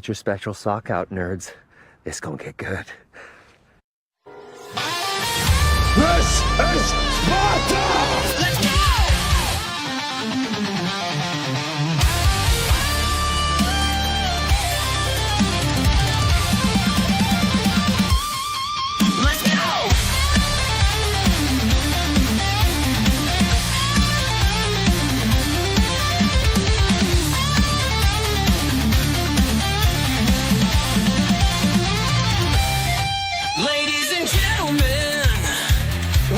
Get your special sock out, nerds. This gonna get good. This is Sparta! Let's go! Let's go! Ladies and gentlemen,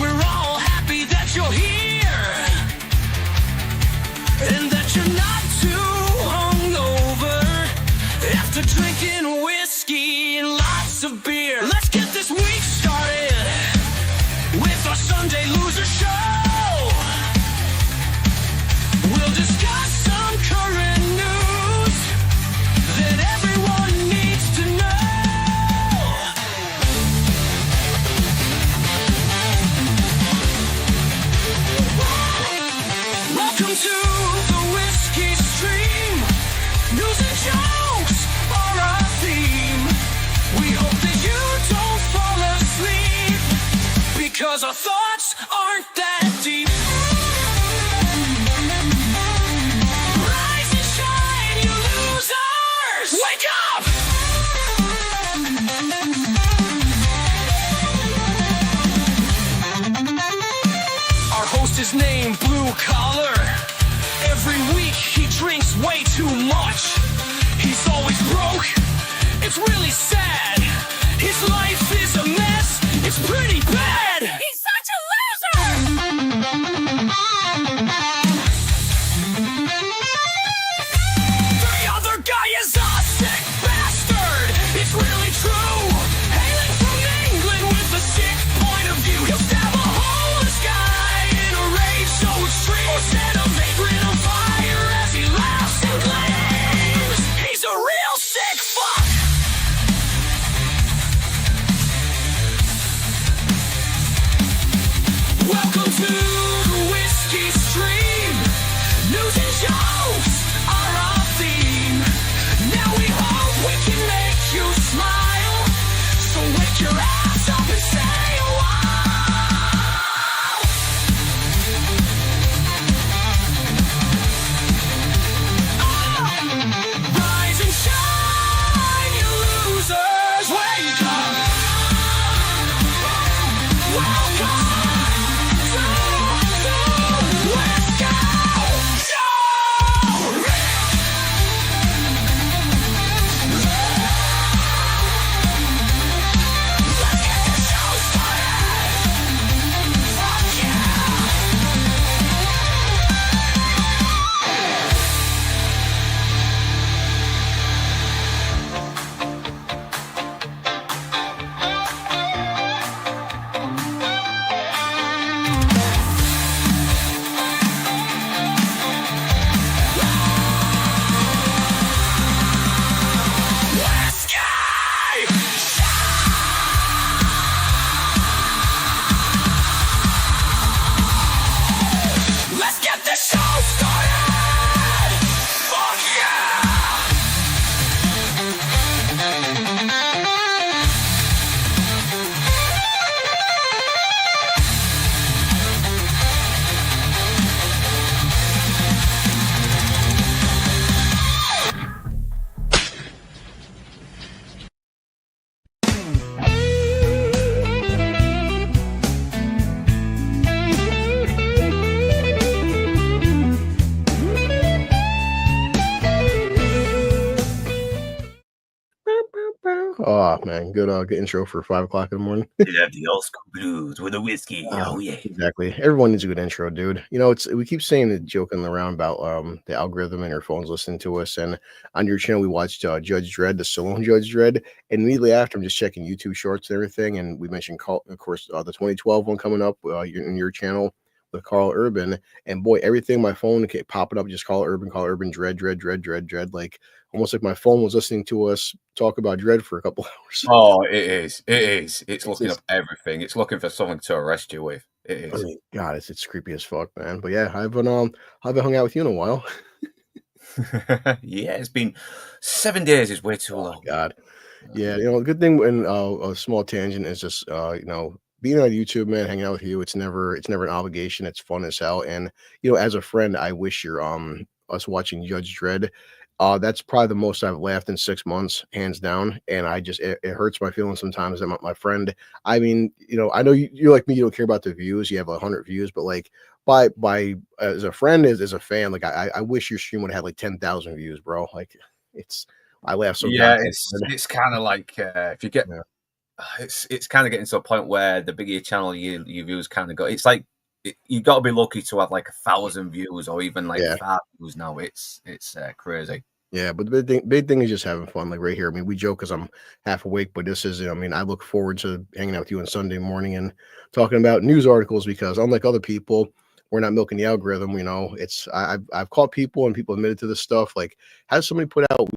we're all happy that you're here and that you're not too hungover after drinking whiskey and lots of beer. Let's get this week started with our Sunday Loser Show. We'll discuss some current news that everyone needs to know. Welcome to the Whiskey Stream. News and jokes are our theme. We hope that you don't fall asleep because our thoughts aren't that deep. Rise and shine, you losers! Wake up! Our host is named Blue Collar. Every week he drinks way too much. He's always broke. It's really sad. His life is a mess. It's pretty bad. He's such a loser! The other guy is a sick bastard. It's really true. Hailing from England with a sick point of view. He'll stab a hole in the sky in a rage so extreme. Or set a vagrant on fire as he laughs and claims he's a real sick fuck. Welcome to the Whiskey Stream. News and jokes are our theme. Now we hope we can make you smile. So wake your ass up and say wow. Rise and shine, you losers. Wake up. Welcome to the Whiskey Show. Let's get the show started. Fuck yeah. Let's get the show started! Fuck yeah! Oh man, good intro for 5 o'clock in the morning. They have the old school blues with a whiskey. Oh yeah. Exactly. Everyone needs a good intro, dude. You know, it's we keep saying the joking around about the algorithm and our phones listening to us. And on your channel, we watched Judge Dredd, the Stallone Judge Dredd, and immediately after, I'm just checking YouTube Shorts and everything. And we mentioned, of course, the 2012 one coming up in your channel with Carl Urban. And boy, everything my phone kept popping up, just Carl Urban, Dredd. Like almost like my phone was listening to us talk about Dredd for a couple hours. Oh, it is. It is. It's looking up everything. It's looking for something to arrest you with. It I is. mean, God, it's creepy as fuck, man. But yeah, I haven't hung out with you in a while. Yeah, it's been 7 days is way too Oh long. my god. Yeah, the good thing when a small tangent is just being on YouTube, man, hanging out with you, it's never an obligation. It's fun as hell. And as a friend, I wish you're us watching Judge Dredd. That's probably the most I've laughed in 6 months, hands down. And it hurts my feelings sometimes that my friend. I mean, I know you're like me, you don't care about the views, you have 100 views, but like by as a friend, as a fan, like I wish your stream would have had like 10,000 views, bro. Like it's I laugh so Yeah, goddamn hard. it's kind of like if you get Yeah. it's kind of getting to a point where the bigger your channel your views kind of go. It's like you got to be lucky to have like 1,000 views or even like Yeah. 5 views now. It's crazy. Yeah, but the big thing is just having fun, like right here. I mean, we joke because I'm half awake, but this is, I mean, I look forward to hanging out with you on Sunday morning and talking about news articles because unlike other people, we're not milking the algorithm. I've caught people and people admitted to this stuff. Like, has somebody put out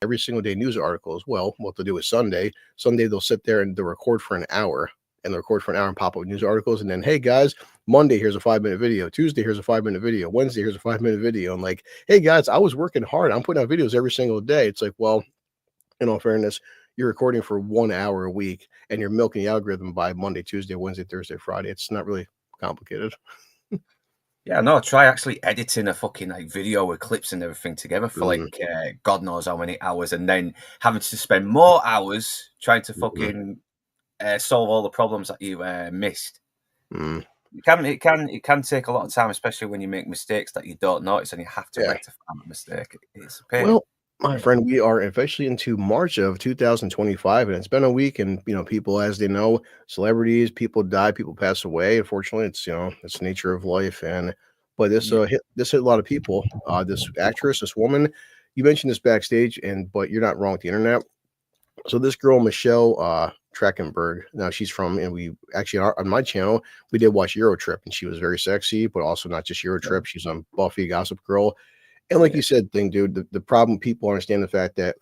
every single day news articles? Well, what they'll do is Sunday. Sunday they'll sit there and they'll record for an hour. And they'll record for an hour and pop up news articles. And then, hey guys, Monday, here's a 5-minute video. Tuesday, here's a 5-minute video. Wednesday, here's a 5-minute video. And like, hey guys, I was working hard. I'm putting out videos every single day. It's like, well, in all fairness, you're recording for 1 hour a week and you're milking the algorithm by Monday, Tuesday, Wednesday, Thursday, Friday. It's not really complicated. Yeah, no, try actually editing a fucking like video with clips and everything together for like God knows how many hours, and then having to spend more hours trying to fucking solve all the problems that you missed. Mm. It can take a lot of time, especially when you make mistakes that you don't notice and you have to Yeah. rectify that mistake. It's a pain. Well, my friend, we are officially into March of 2025, and it's been a week. And people, as they know, celebrities, people die, people pass away. Unfortunately, it's the nature of life. But this hit a lot of people. This actress, this woman, you mentioned this backstage, but you're not wrong with the internet. So this girl, Michelle Trachtenberg, now she's from, and we actually on my channel we did watch Eurotrip, and she was very sexy, but also not just Eurotrip. She's on Buffy, Gossip Girl. And like you said, dude, the problem, people understand the fact that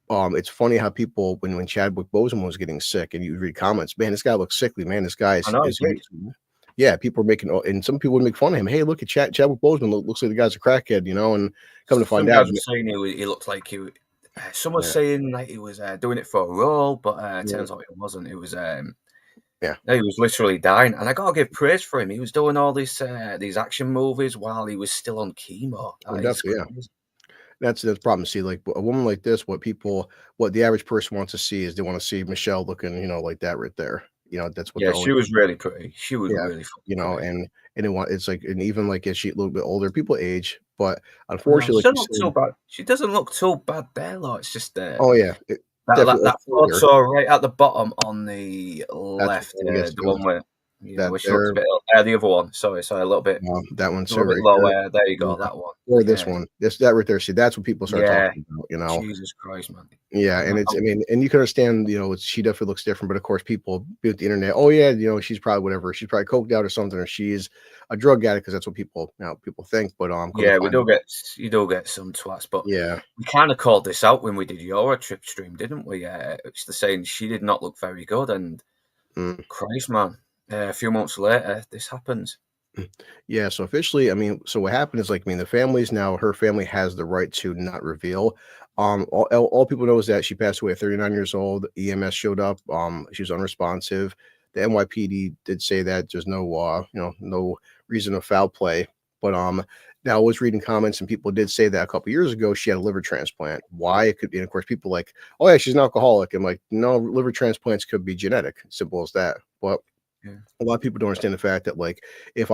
it's funny how people when Chadwick Boseman was getting sick and you read comments, man, this guy looks sickly, man. This guy I know, is great. yeah, people are making, and some people would make fun of him. Hey, look at Chadwick Boseman, looks like the guy's a crackhead, and come to find Some out, guys were saying he looked like he. Some were saying like he was doing it for a role, but turns out it wasn't. It was Yeah. no, he was literally dying, and I gotta give praise for him. He was doing all these action movies while he was still on chemo. That is definitely, yeah. crazy. That's the problem. See, like a woman like this, what the average person wants to see is they want to see Michelle looking, like that right there. That's what Yeah, they're she was really pretty. She was Yeah, really fucking pretty. it's like, and even like as she a little bit older, people age, but No, unfortunately, she like doesn't you look said, too bad. She doesn't look too bad there, though. It's just oh yeah, definitely that older. photo right at the bottom on the That's left, what I guess the one where that where she looks a there, bit. The other one. Sorry, a little bit, that one's a so little bit right there, lower. There you go. yeah, That one. or this Yeah, one, that right there. See, that's what people start yeah. talking about. Jesus Christ, man. Yeah, and I mean, and you can understand, she definitely looks different, but of course, people with the internet, oh yeah, she's probably whatever, she's probably coked out or something, or she's a drug addict because that's what people think. But come to Yeah, find you do get some twats, but yeah, we kind of called this out when we did your trip stream, didn't we? It's the saying she did not look very good, and mm, Christ, man, a few months later, this happens. yeah. So officially, I mean, so what happened is, like, I mean, her family has the right to not reveal. All people know is that she passed away at 39 years old. EMS showed up. She was unresponsive. The NYPD did say that there's no reason of foul play. But now I was reading comments and people did say that a couple years ago she had a liver transplant. Why? It could be, and of course, people like, oh yeah, she's an alcoholic. I'm like, no, liver transplants could be genetic. Simple as that. But Yeah. a lot of people don't understand the fact that, like, if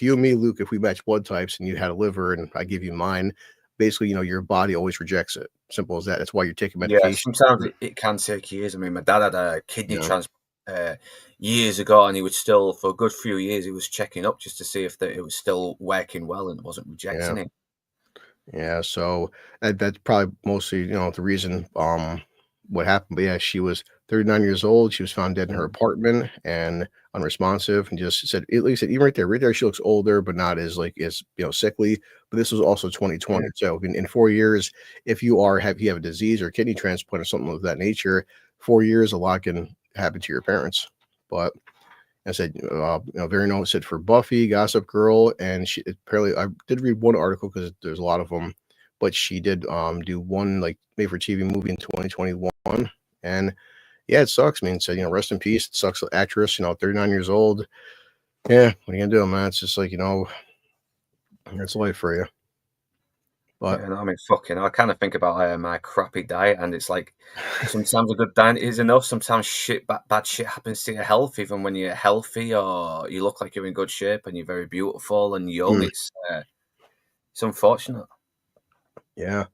you and me, Luke, if we match blood types and you had a liver and I give you mine, basically, your body always rejects it. Simple as that. That's why you're taking Yeah, medication. sometimes it can take years. I mean, my dad had a kidney Yeah. transplant years ago, and he would still, for a good few years, he was checking up just to see if it was still working well and it wasn't rejecting it. Yeah, so that's probably mostly, the reason what happened. But yeah, she was 39 years old. She was found dead in her apartment and unresponsive, and just said, at least even right there, she looks older, but not as sickly. But this was also 2020. So in 4 years, if you have a disease or kidney transplant or something of that nature, 4 years, a lot can happen to your parents. But I said, very known said for Buffy, Gossip Girl, and she apparently, I did read one article because there's a lot of them, but she did do one like made for TV movie in 2021, and yeah, it sucks. I mean, so rest in peace. It sucks. Actress, 39 years old. Yeah, what are you gonna do, man? It's just like that's life for you. But Yeah, no, I mean, fucking, I kind of think about my crappy diet, and it's like sometimes a good diet is enough. Sometimes bad shit happens to your health, even when you're healthy or you look like you're in good shape and you're very beautiful and young. It's unfortunate. yeah.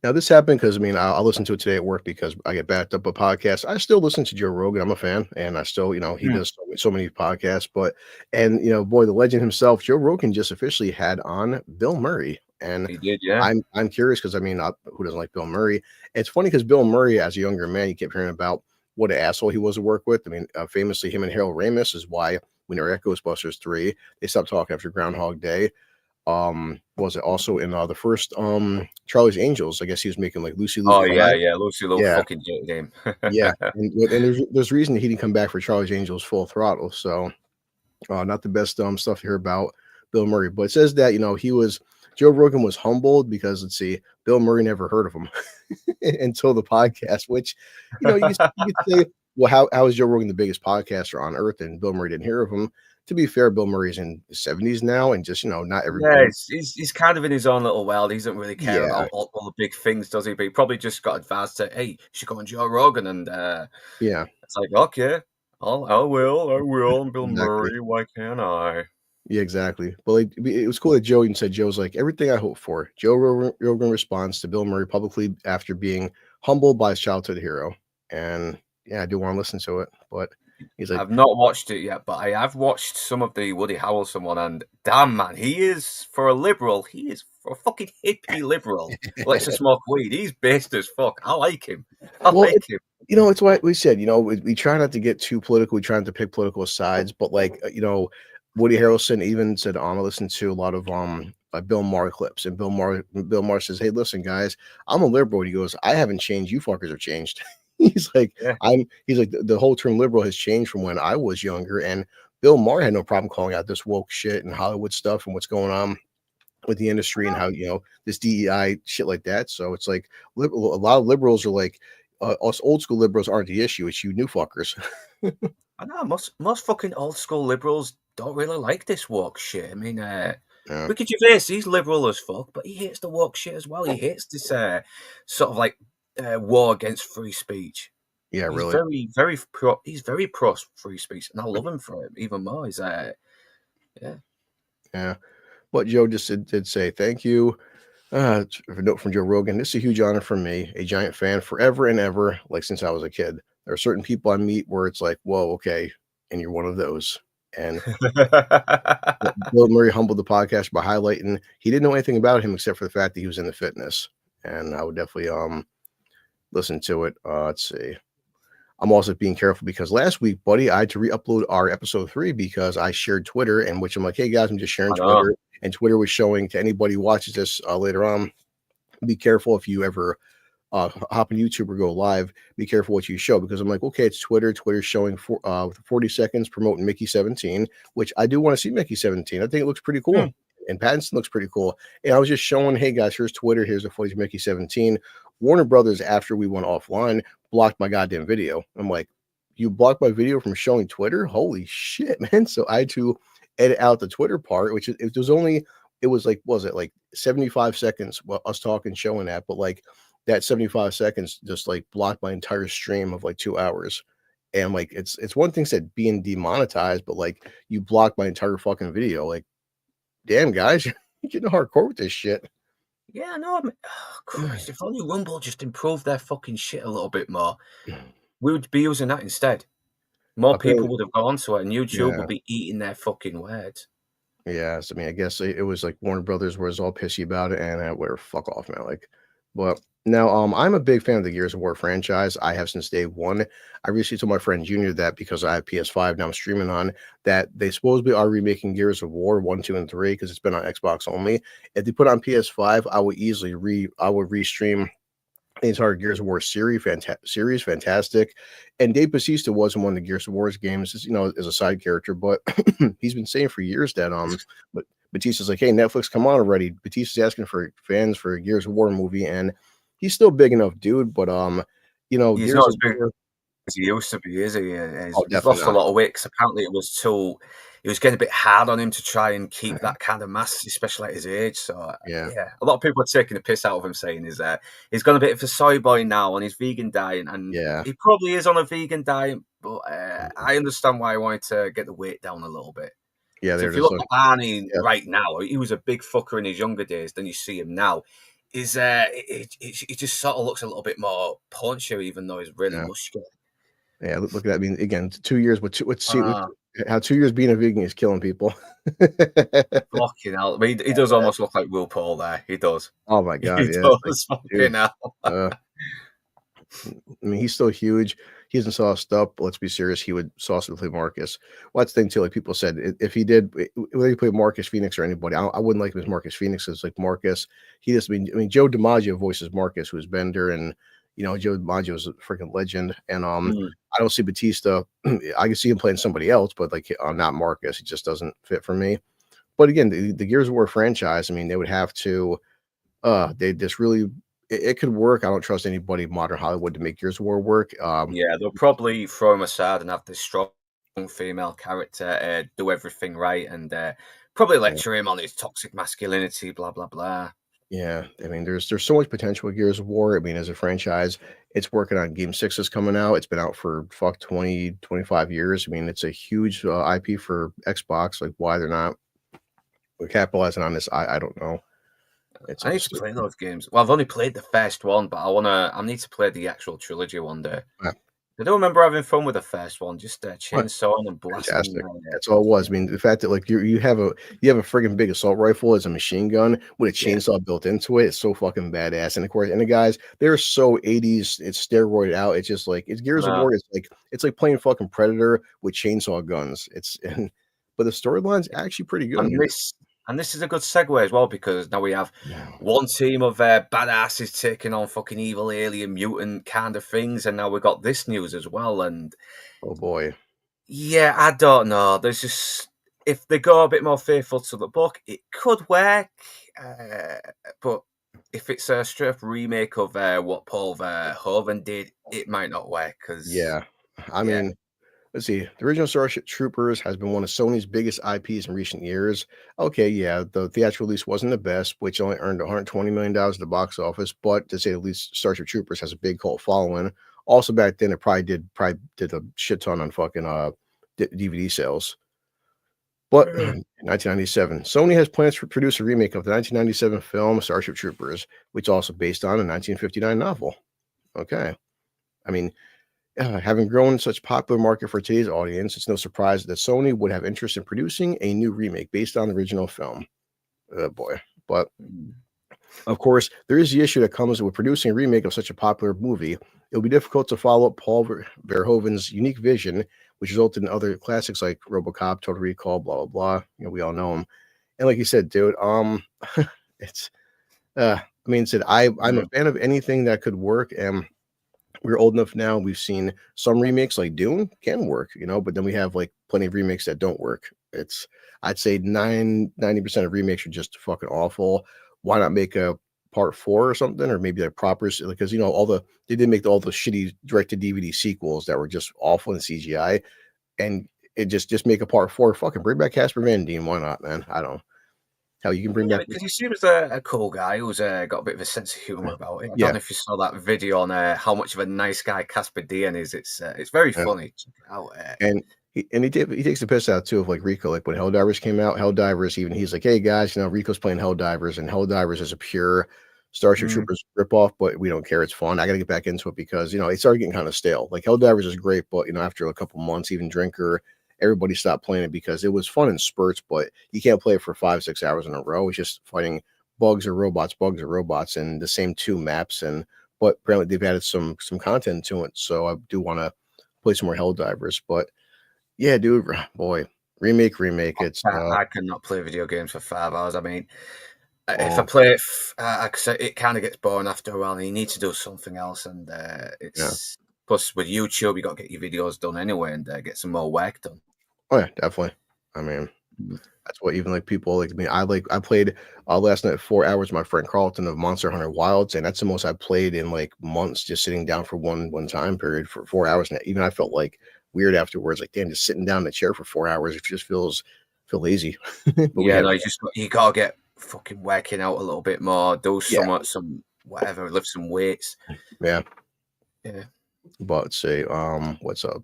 Now this happened because I'll listen to it today at work because I get backed up a podcast. I still listen to Joe Rogan. I'm a fan, and I still, he does so many podcasts. Boy, the legend himself, Joe Rogan, just officially had on Bill Murray, and He did, yeah. I'm curious because who doesn't like Bill Murray? It's funny because Bill Murray, as a younger man, you kept hearing about what an asshole he was to work with. Famously, him and Harold Ramis is why when they were at Ghostbusters 3, they stopped talking after Groundhog Day. Was it also in the first Charlie's Angels? I guess he was making like Lucy Lou. Oh yeah, Lucy Lou fucking hated him. Yeah, and there's reason he didn't come back for Charlie's Angels Full Throttle. So, not the best stuff to hear about Bill Murray. But it says that Joe Rogan was humbled because let's see, Bill Murray never heard of him until the podcast. Which you could say, well, how is Joe Rogan the biggest podcaster on earth, and Bill Murray didn't hear of him? To be fair, Bill Murray's in his 70s now, and just not everybody. Yeah, he's kind of in his own little world. He doesn't really care about all the big things, does he? But he probably just got advised to, hey, you should go on Joe Rogan, and it's like, okay, I will. I'm Bill Murray. Why can't I? Yeah, exactly. Well, it was cool that Joe even said, Joe's like, everything I hope for. Joe Rogan responds to Bill Murray publicly after being humbled by his childhood hero, and yeah, I do want to listen to it, but. He's like, I've not watched it yet, but I have watched some of the Woody Harrelson one, and damn man, for a fucking hippie liberal. Likes to smoke weed. He's based as fuck. I like him. Like him. It's what we said. We try not to get too political. We try not to pick political sides, but Woody Harrelson even said, I listen to a lot of Bill Maher clips, and Bill Maher says, hey, listen, guys, I'm a liberal. He goes, I haven't changed. You fuckers have changed. He's like, the whole term liberal has changed from when I was younger. And Bill Maher had no problem calling out this woke shit and Hollywood stuff and what's going on with the industry and how, this DEI shit like that. So it's like a lot of liberals are like, us old school liberals aren't the issue. It's you new fuckers. I know most fucking old school liberals don't really like this woke shit. I mean, Ricky Gervais, he's liberal as fuck, but he hates the woke shit as well. He hates this sort of like war against free speech. Yeah, he's really. He's very pro free speech, and I love him for it even more. He's yeah. But Joe just did say thank you. A note from Joe Rogan. This is a huge honor for me, a giant fan forever and ever, like since I was a kid. There are certain people I meet where it's like, whoa, okay, and you're one of those. And Bill Murray humbled the podcast by highlighting he didn't know anything about him except for the fact that he was into fitness. And I would definitely listen to it. Let's see. I'm also being careful because last week, buddy, I had to re-upload our episode 3 because I shared Twitter, and which I'm like, hey guys, I'm just sharing Twitter, and Twitter was showing to anybody who watches this later on. Be careful if you ever hop on YouTube or go live. Be careful what you show because I'm like, okay, it's Twitter. Twitter's showing 40 seconds promoting Mickey 17, which I do want to see Mickey 17. I think it looks pretty cool. And Pattinson looks pretty cool. And I was just showing, hey guys, here's Twitter. Here's the footage of Mickey 17. Warner Brothers, after we went offline, blocked my goddamn video. I'm like, you blocked my video from showing Twitter? Holy shit, man. So I had to edit out the Twitter part, which it was like 75 seconds us talking, showing that, but like that 75 seconds just like blocked my entire stream of like 2 hours. And like it's one thing said being demonetized, but like you blocked my entire fucking video. Like, damn guys, you're getting hardcore with this shit. Yeah, no, Christ, if only Rumble just improved their fucking shit a little bit more, we would be using that instead. More people would have gone to it, and YouTube would be eating their fucking words. Yes, I mean, I guess it was like Warner Brothers was all pissy about it, and we're fuck off, man. Like, but now, I'm a big fan of the Gears of War franchise. I have since day one. I recently told my friend Junior that because I have PS5 now, I'm streaming on that they supposedly are remaking Gears of War 1, 2, and 3 because it's been on Xbox only. If they put it on PS5, I would easily restream the entire Gears of War series. Fantastic. And Dave Bautista wasn't one of the Gears of War's games, as a side character, but he's been saying for years that but Batista's like, hey, Netflix, come on already. Batista's asking for fans for a Gears of War movie, and he's still big enough, dude. But He's Gears not of as big War. as he used to be, is he? Oh, He's definitely lost a not. lot of weight 'cause apparently it was getting a bit hard on him to try and keep that kind of mass, especially at his age. So Yeah, yeah, a lot of people are taking the piss out of him, saying he's gone a bit of a soy boy now on his vegan diet, and yeah. he probably is on a vegan diet. But I understand why he wanted to get the weight down a little bit. Yeah, So there if it you is. look at Arnie Yeah, right now, he was a big fucker in his younger days. Then you see him now. He just sort of looks a little bit more punchier, even though he's really yeah, muscular. yeah. Look at that. I mean, again, 2 years. With Uh, how 2 years being a vegan is killing people. Fucking hell. I mean, he does almost look like Will Paul there. He does. Oh my He god, yeah. It's like, does. Fucking dude. hell. Uh, I mean, he's still huge. He hasn't sauced up. But let's be serious. He would sauce it to play Marcus. Well, that's the thing too. Like people said, if he did, whether he played Marcus Phoenix or anybody, I wouldn't like him as Marcus Phoenix. It's like Marcus. He just. I mean, Joe DiMaggio voices Marcus, who's Bender, and Joe DiMaggio is a freaking legend. And Mm. I don't see Batista. I can see him playing somebody else, but like not Marcus. He just doesn't fit for me. But again, the Gears of War franchise. I mean, they would have to. They just really. It could work. I don't trust anybody in modern Hollywood to make Gears of War work. Yeah, they'll probably throw him aside and have this strong female character do everything right and probably lecture him on his toxic masculinity, blah, blah, blah. Yeah, I mean, there's so much potential with Gears of War. I mean, as a franchise, it's working on Game 6 is coming out. It's been out for 25 years. I mean, it's a huge IP for Xbox. Like, why they're not capitalizing on this, I don't know. It's I need to play those games. Well, I've only played the first one, but I need to play the actual trilogy one day. Yeah. I don't remember having fun with the first one, just chainsawing and blasting. Fantastic. That's all it was. I mean, the fact that like you have a friggin' big assault rifle as a machine gun with a chainsaw built into it, it's so fucking badass. And of course, and the guys, they're so 80s, it's steroided out. It's just like it's Gears of War. It's like playing fucking Predator with chainsaw guns. But the storyline's actually pretty good. And this is a good segue as well because now we have one team of badasses taking on fucking evil alien mutant kind of things, and now we got this news as well. And oh boy, yeah, I don't know. There's just if they go a bit more faithful to the book, it could work. But if it's a straight up remake of what Paul Verhoeven did, it might not work. I mean. Let's see. The original Starship Troopers has been one of Sony's biggest IPs in recent years. Okay, yeah, the theatrical release wasn't the best, which only earned $120 million at the box office. But to say the least, Starship Troopers has a big cult following. Also, back then, it probably did a shit ton on fucking DVD sales. But in 1997, Sony has plans to produce a remake of the 1997 film Starship Troopers, which is also based on a 1959 novel. Okay, I mean. Having grown such popular market for today's audience, it's no surprise that Sony would have interest in producing a new remake based on the original film. Oh boy. But of course, there is the issue that comes with producing a remake of such a popular movie. It'll be difficult to follow up Paul Verhoeven's unique vision, which resulted in other classics like RoboCop, Total Recall, blah, blah, blah. We all know him. And like you said, dude, it's, I mean, I'm a fan of anything that could work. And we're old enough now. We've seen some remakes like Dune can work, but then we have like plenty of remakes that don't work. I'd say 90% of remakes are just fucking awful. Why not make a part 4 or something, or maybe like propers? Because they did make all the shitty direct to DVD sequels that were just awful in CGI, and it just make a part 4. Fucking bring back Casper Van Dien. Why not, man? I don't know. How you can bring back because he seems a cool guy who's got a bit of a sense of humor about it. I don't know if you saw that video on how much of a nice guy Casper Dien is. It's very funny. Check it out. And he takes the piss out too of like Rico. Like when Helldivers came out, he's like, hey guys, Rico's playing Helldivers, and Helldivers is a pure Starship Troopers ripoff, but we don't care. It's fun. I got to get back into it because it started getting kind of stale. Like Helldivers is great, but after a couple months, even Drinker. Everybody stopped playing it because it was fun in spurts, but you can't play it for 5-6 hours in a row. It's just fighting bugs or robots, and the same 2 maps. But apparently they've added some content to it, so I do want to play some more Helldivers. But yeah, dude, boy, remake. It's I cannot play video games for 5 hours. I mean, if I play it, it kind of gets boring after a while, and you need to do something else. And it's plus with YouTube, you got to get your videos done anyway and get some more work done. Oh yeah, definitely. I mean, That's what even like people like me. I played last night 4 hours with my friend Carlton of Monster Hunter Wilds, and that's the most I played in like months, just sitting down for one time period for 4 hours. And even I felt like weird afterwards, like damn, just sitting down in the chair for 4 hours, it just feel lazy. But we Yeah, had no, you gotta get fucking working out a little bit more. Do yeah, some whatever, lift some weights. yeah. Yeah. But say, what's up?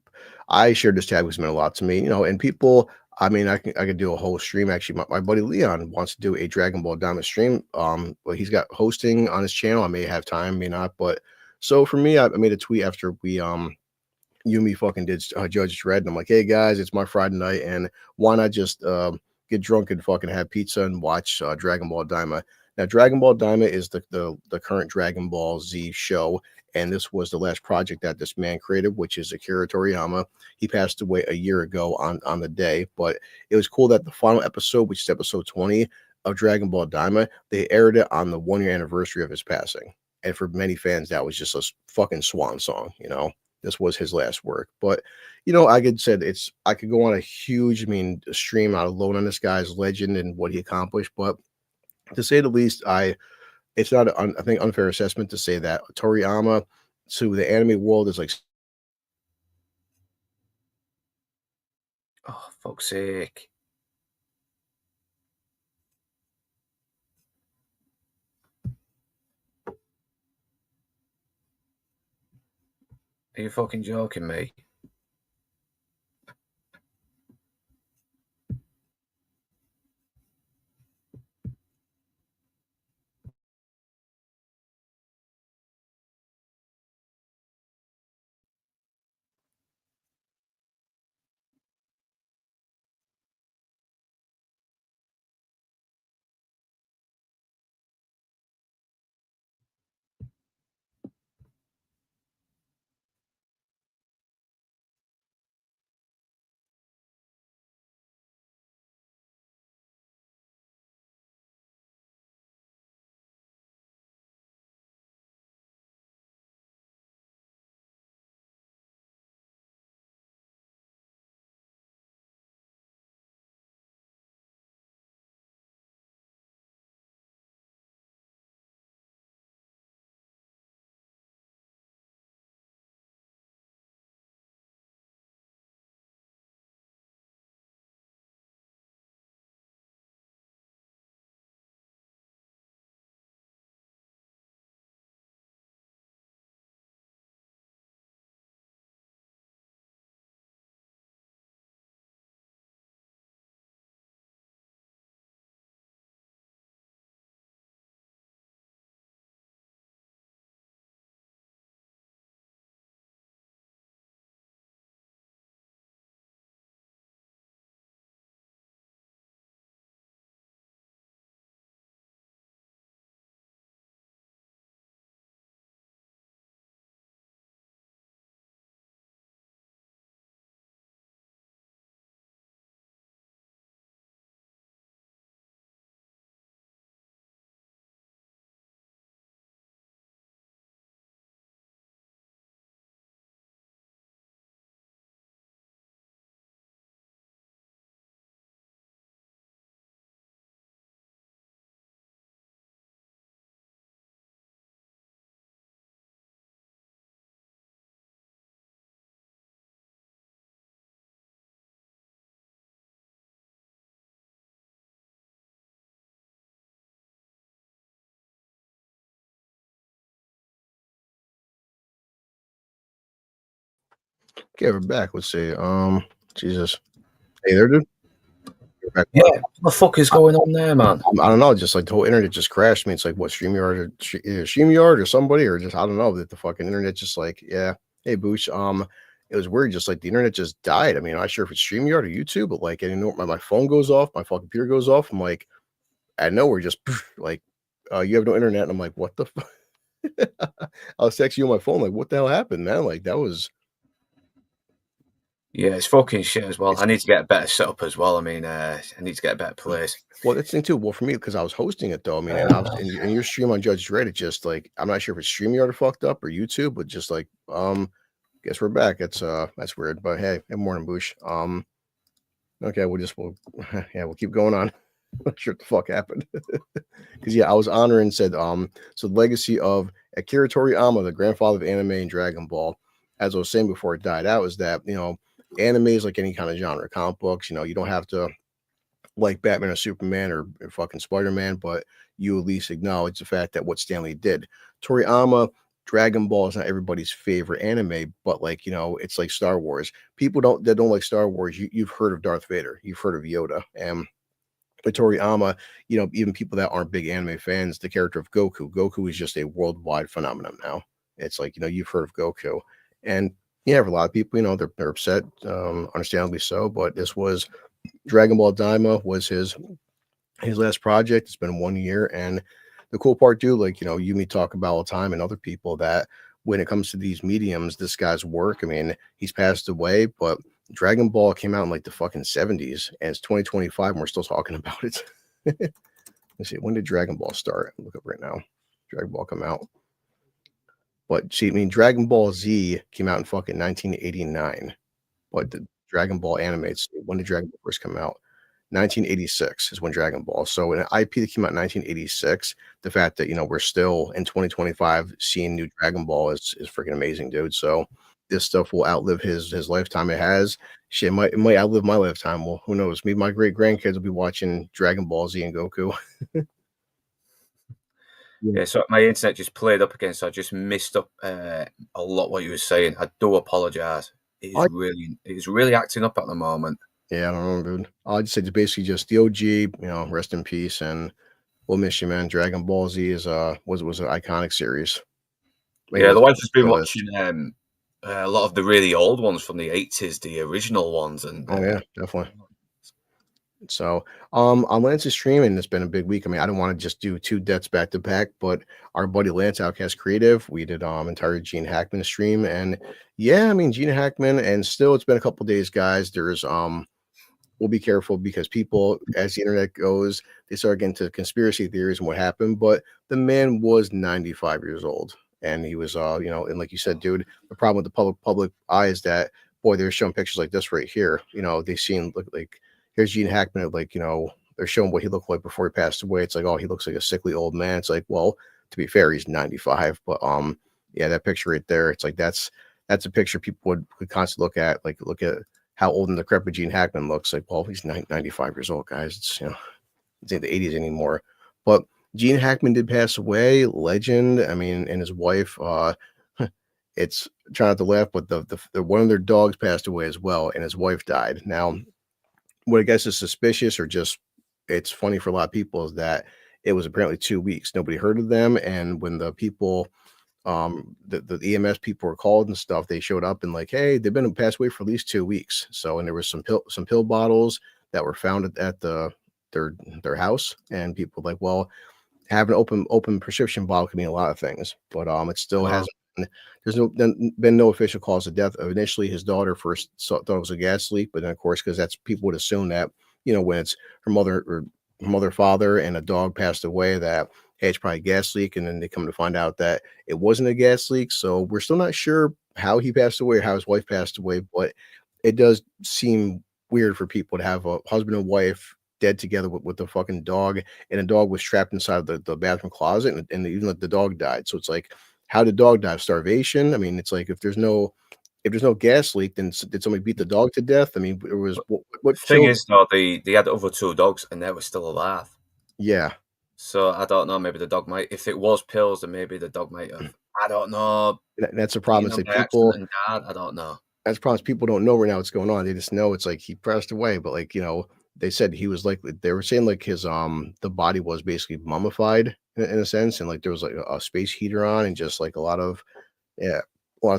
I shared this tag, which meant a lot to me, and people. I mean, I could do a whole stream. Actually, my buddy Leon wants to do a Dragon Ball Diamond stream. But he's got hosting on his channel. I may have time, may not. But so for me, I made a tweet after we Yumi fucking did Judge Dredd, and I'm like, hey guys, it's my Friday night, and why not just get drunk and fucking have pizza and watch Dragon Ball Daima. Now, Dragon Ball Daima is the current Dragon Ball Z show, and this was the last project that this man created, which is Akira Toriyama. He passed away a year ago on the day, but it was cool that the final episode, which is episode 20 of Dragon Ball Daima, they aired it on the 1 year anniversary of his passing. And for many fans, that was just a fucking swan song, This was his last work. But I could go on a huge, stream out alone on this guy's legend and what he accomplished. But to say the least, it's not I think unfair assessment to say that Toriyama to the anime world is like, Oh, fuck's sake. Are you fucking joking me? okay, we're back. Let's see. Jesus. Hey there, dude. We're back. Yeah, what the fuck is going on there, man? I don't know, just like the whole internet just crashed me. It's like what StreamYard or either StreamYard or somebody or just I don't know that the fucking internet just like yeah. Hey Boosh, it was weird, just like the internet just died. I mean, I'm not sure if it's StreamYard or YouTube, but like my phone goes off, my fucking computer goes off. I'm like, at nowhere, just like you have no internet. And I'm like, what the fuck? I was texting you on my phone, like, what the hell happened, man? Like that was Yeah, it's fucking shit as well. I need to get a better setup as well. I mean, I need to get a better place. well, that's the thing too. Well, for me, because I was hosting it though. I mean, and I was and your stream on Judge Dredd, it just like I'm not sure if it's StreamYard fucked up or YouTube, but just like guess we're back. It's that's weird. But hey, good morning, Boosh. Okay, we'll yeah, we'll keep going on. Not sure what the fuck happened. Because yeah, I was honoring said so the legacy of Akira Toriyama, the grandfather of anime and Dragon Ball, as I was saying before it died out, is that anime is like any kind of genre, comic books, you don't have to like Batman or Superman or fucking Spider-Man, but you at least acknowledge the fact that what Stanley did. Toriyama, Dragon Ball is not everybody's favorite anime, but like, it's like Star Wars. People that don't like Star Wars, you've heard of Darth Vader, you've heard of Yoda, and with Toriyama, even people that aren't big anime fans, the character of Goku. Goku is just a worldwide phenomenon now. It's like, you've heard of Goku. And yeah, for a lot of people, they're upset, understandably so. But this was Dragon Ball Daima was his last project. It's been 1 year. And the cool part, dude, like, you me talk about all the time and other people that when it comes to these mediums, this guy's work, I mean, he's passed away, but Dragon Ball came out in like the fucking 70s and it's 2025 and we're still talking about it. Let's see, when did Dragon Ball start? Look up right now. Dragon Ball come out. But see, I mean, Dragon Ball Z came out in fucking 1989. But the Dragon Ball animates, when did Dragon Ball first come out? 1986 is when Dragon Ball. So an IP that came out in 1986, the fact that we're still in 2025 seeing new Dragon Ball is freaking amazing, dude. So this stuff will outlive his lifetime. It has. Shit, it might outlive my lifetime. Well, who knows? Maybe my great grandkids will be watching Dragon Ball Z and Goku. Yeah, so my internet just played up again, so I just missed up a lot what you were saying. I do apologize. It's really acting up at the moment. Yeah, I don't know, dude. I just said it's basically just the OG, rest in peace, and we'll miss you, man. Dragon Ball Z is was an iconic series. Yeah, the wife has been watching a lot of the really old ones from the 80s, the original ones, and oh yeah, definitely. So on Lance's stream, and it's been a big week. I mean, I don't want to just do 2 deaths back to back, but our buddy Lance Outcast Creative, we did entire Gene Hackman stream, and yeah, I mean Gene Hackman, and still it's been a couple days, guys. There's we'll be careful because people, as the internet goes, they start getting to conspiracy theories and what happened. But the man was 95 years old, and he was and like you said, dude, the problem with the public eye is that, boy, they're showing pictures like this right here. They seen look like. Here's Gene Hackman, like, they're showing what he looked like before he passed away. It's like, oh, he looks like a sickly old man. It's like, well, to be fair, he's 95. But yeah, that picture right there, it's like that's a picture people would constantly look at, like look at how old and decrepit Gene Hackman looks. Like, well, he's 95 years old, guys. It's it's in the 80s anymore. But Gene Hackman did pass away, legend. I mean, and his wife, it's trying not to laugh, but the one of their dogs passed away as well, and his wife died. Now, what I guess is suspicious or just it's funny for a lot of people is that it was apparently 2 weeks. Nobody heard of them. And when the people, the EMS people were called and stuff, they showed up and like, hey, they've been passed away for at least 2 weeks. So, and there was some pill bottles that were found at their house, and people like, well, having an open prescription bottle can mean a lot of things, but it still hasn't. There's been no official cause of death. Initially, his daughter first thought it was a gas leak, but then of course, because that's people would assume that when it's her mother, father, and a dog passed away, that hey, it's probably a gas leak, and then they come to find out that it wasn't a gas leak. So we're still not sure how he passed away or how his wife passed away, but it does seem weird for people to have a husband and wife dead together with the fucking dog, and the dog was trapped inside the bathroom closet, and even like the dog died. So it's like, how did the dog die? Starvation? I mean, it's like if there's no gas leak, then did somebody beat the dog to death? I mean, it was what thing is though, they had other 2 dogs and they were still alive. Yeah. So I don't know. Maybe the dog might. If it was pills, then maybe the dog might have. I don't know. That's the problem. It's like people. I don't know. That's the problem. People don't know right now what's going on. They just know it's like he passed away, but like they said he was like they were saying like his the body was basically mummified in a sense, and like there was like a space heater on, and just like a lot of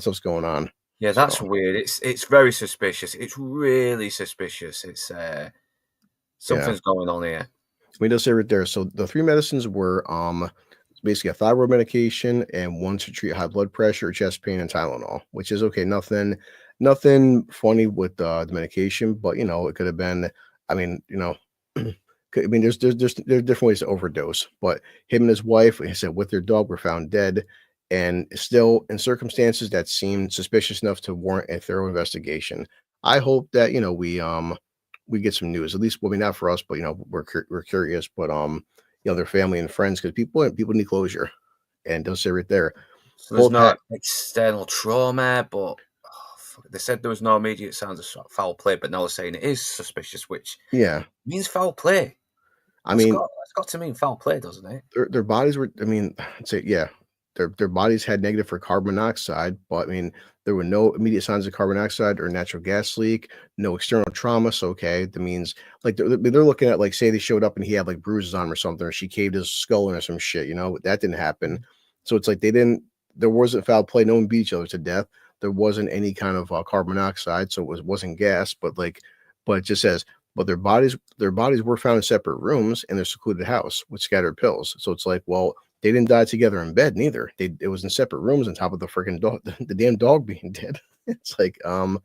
stuff's going on. Yeah, that's weird. It's very suspicious. It's really suspicious. It's something's going on here. We just say right there. So the 3 medicines were basically a thyroid medication and one to treat high blood pressure, chest pain, and Tylenol, which is okay. Nothing funny with the medication, but it could have been. I mean, there's different ways to overdose, but him and his wife, like I said, with their dog, were found dead, and still in circumstances that seemed suspicious enough to warrant a thorough investigation. I hope that we get some news. At least, well, I mean, not for us, but you know, we're curious. But you know, their family and friends, because people need closure, and they'll say right there. So there's Both no ha- external trauma, but they said there was no immediate signs of foul play, but now they're saying it is suspicious, which yeah, means foul play. I mean, It's got to mean foul play, doesn't it? their bodies were. I mean, I'd say yeah, their bodies had negative for carbon monoxide, but I mean, there were no immediate signs of carbon dioxide or natural gas leak, no external trauma. So okay, that means like they're looking at like say they showed up and he had like bruises on him or something, or she caved his skull in or some shit. You know, that didn't happen. So it's like they didn't. There wasn't foul play. No one beat each other to death. There wasn't any kind of carbon monoxide, so wasn't gas. But it just says, but their bodies were found in separate rooms in their secluded house with scattered pills. So it's like, well, they didn't die together in bed neither. It was in separate rooms on top of the freaking dog, the damn dog being dead. It's like, so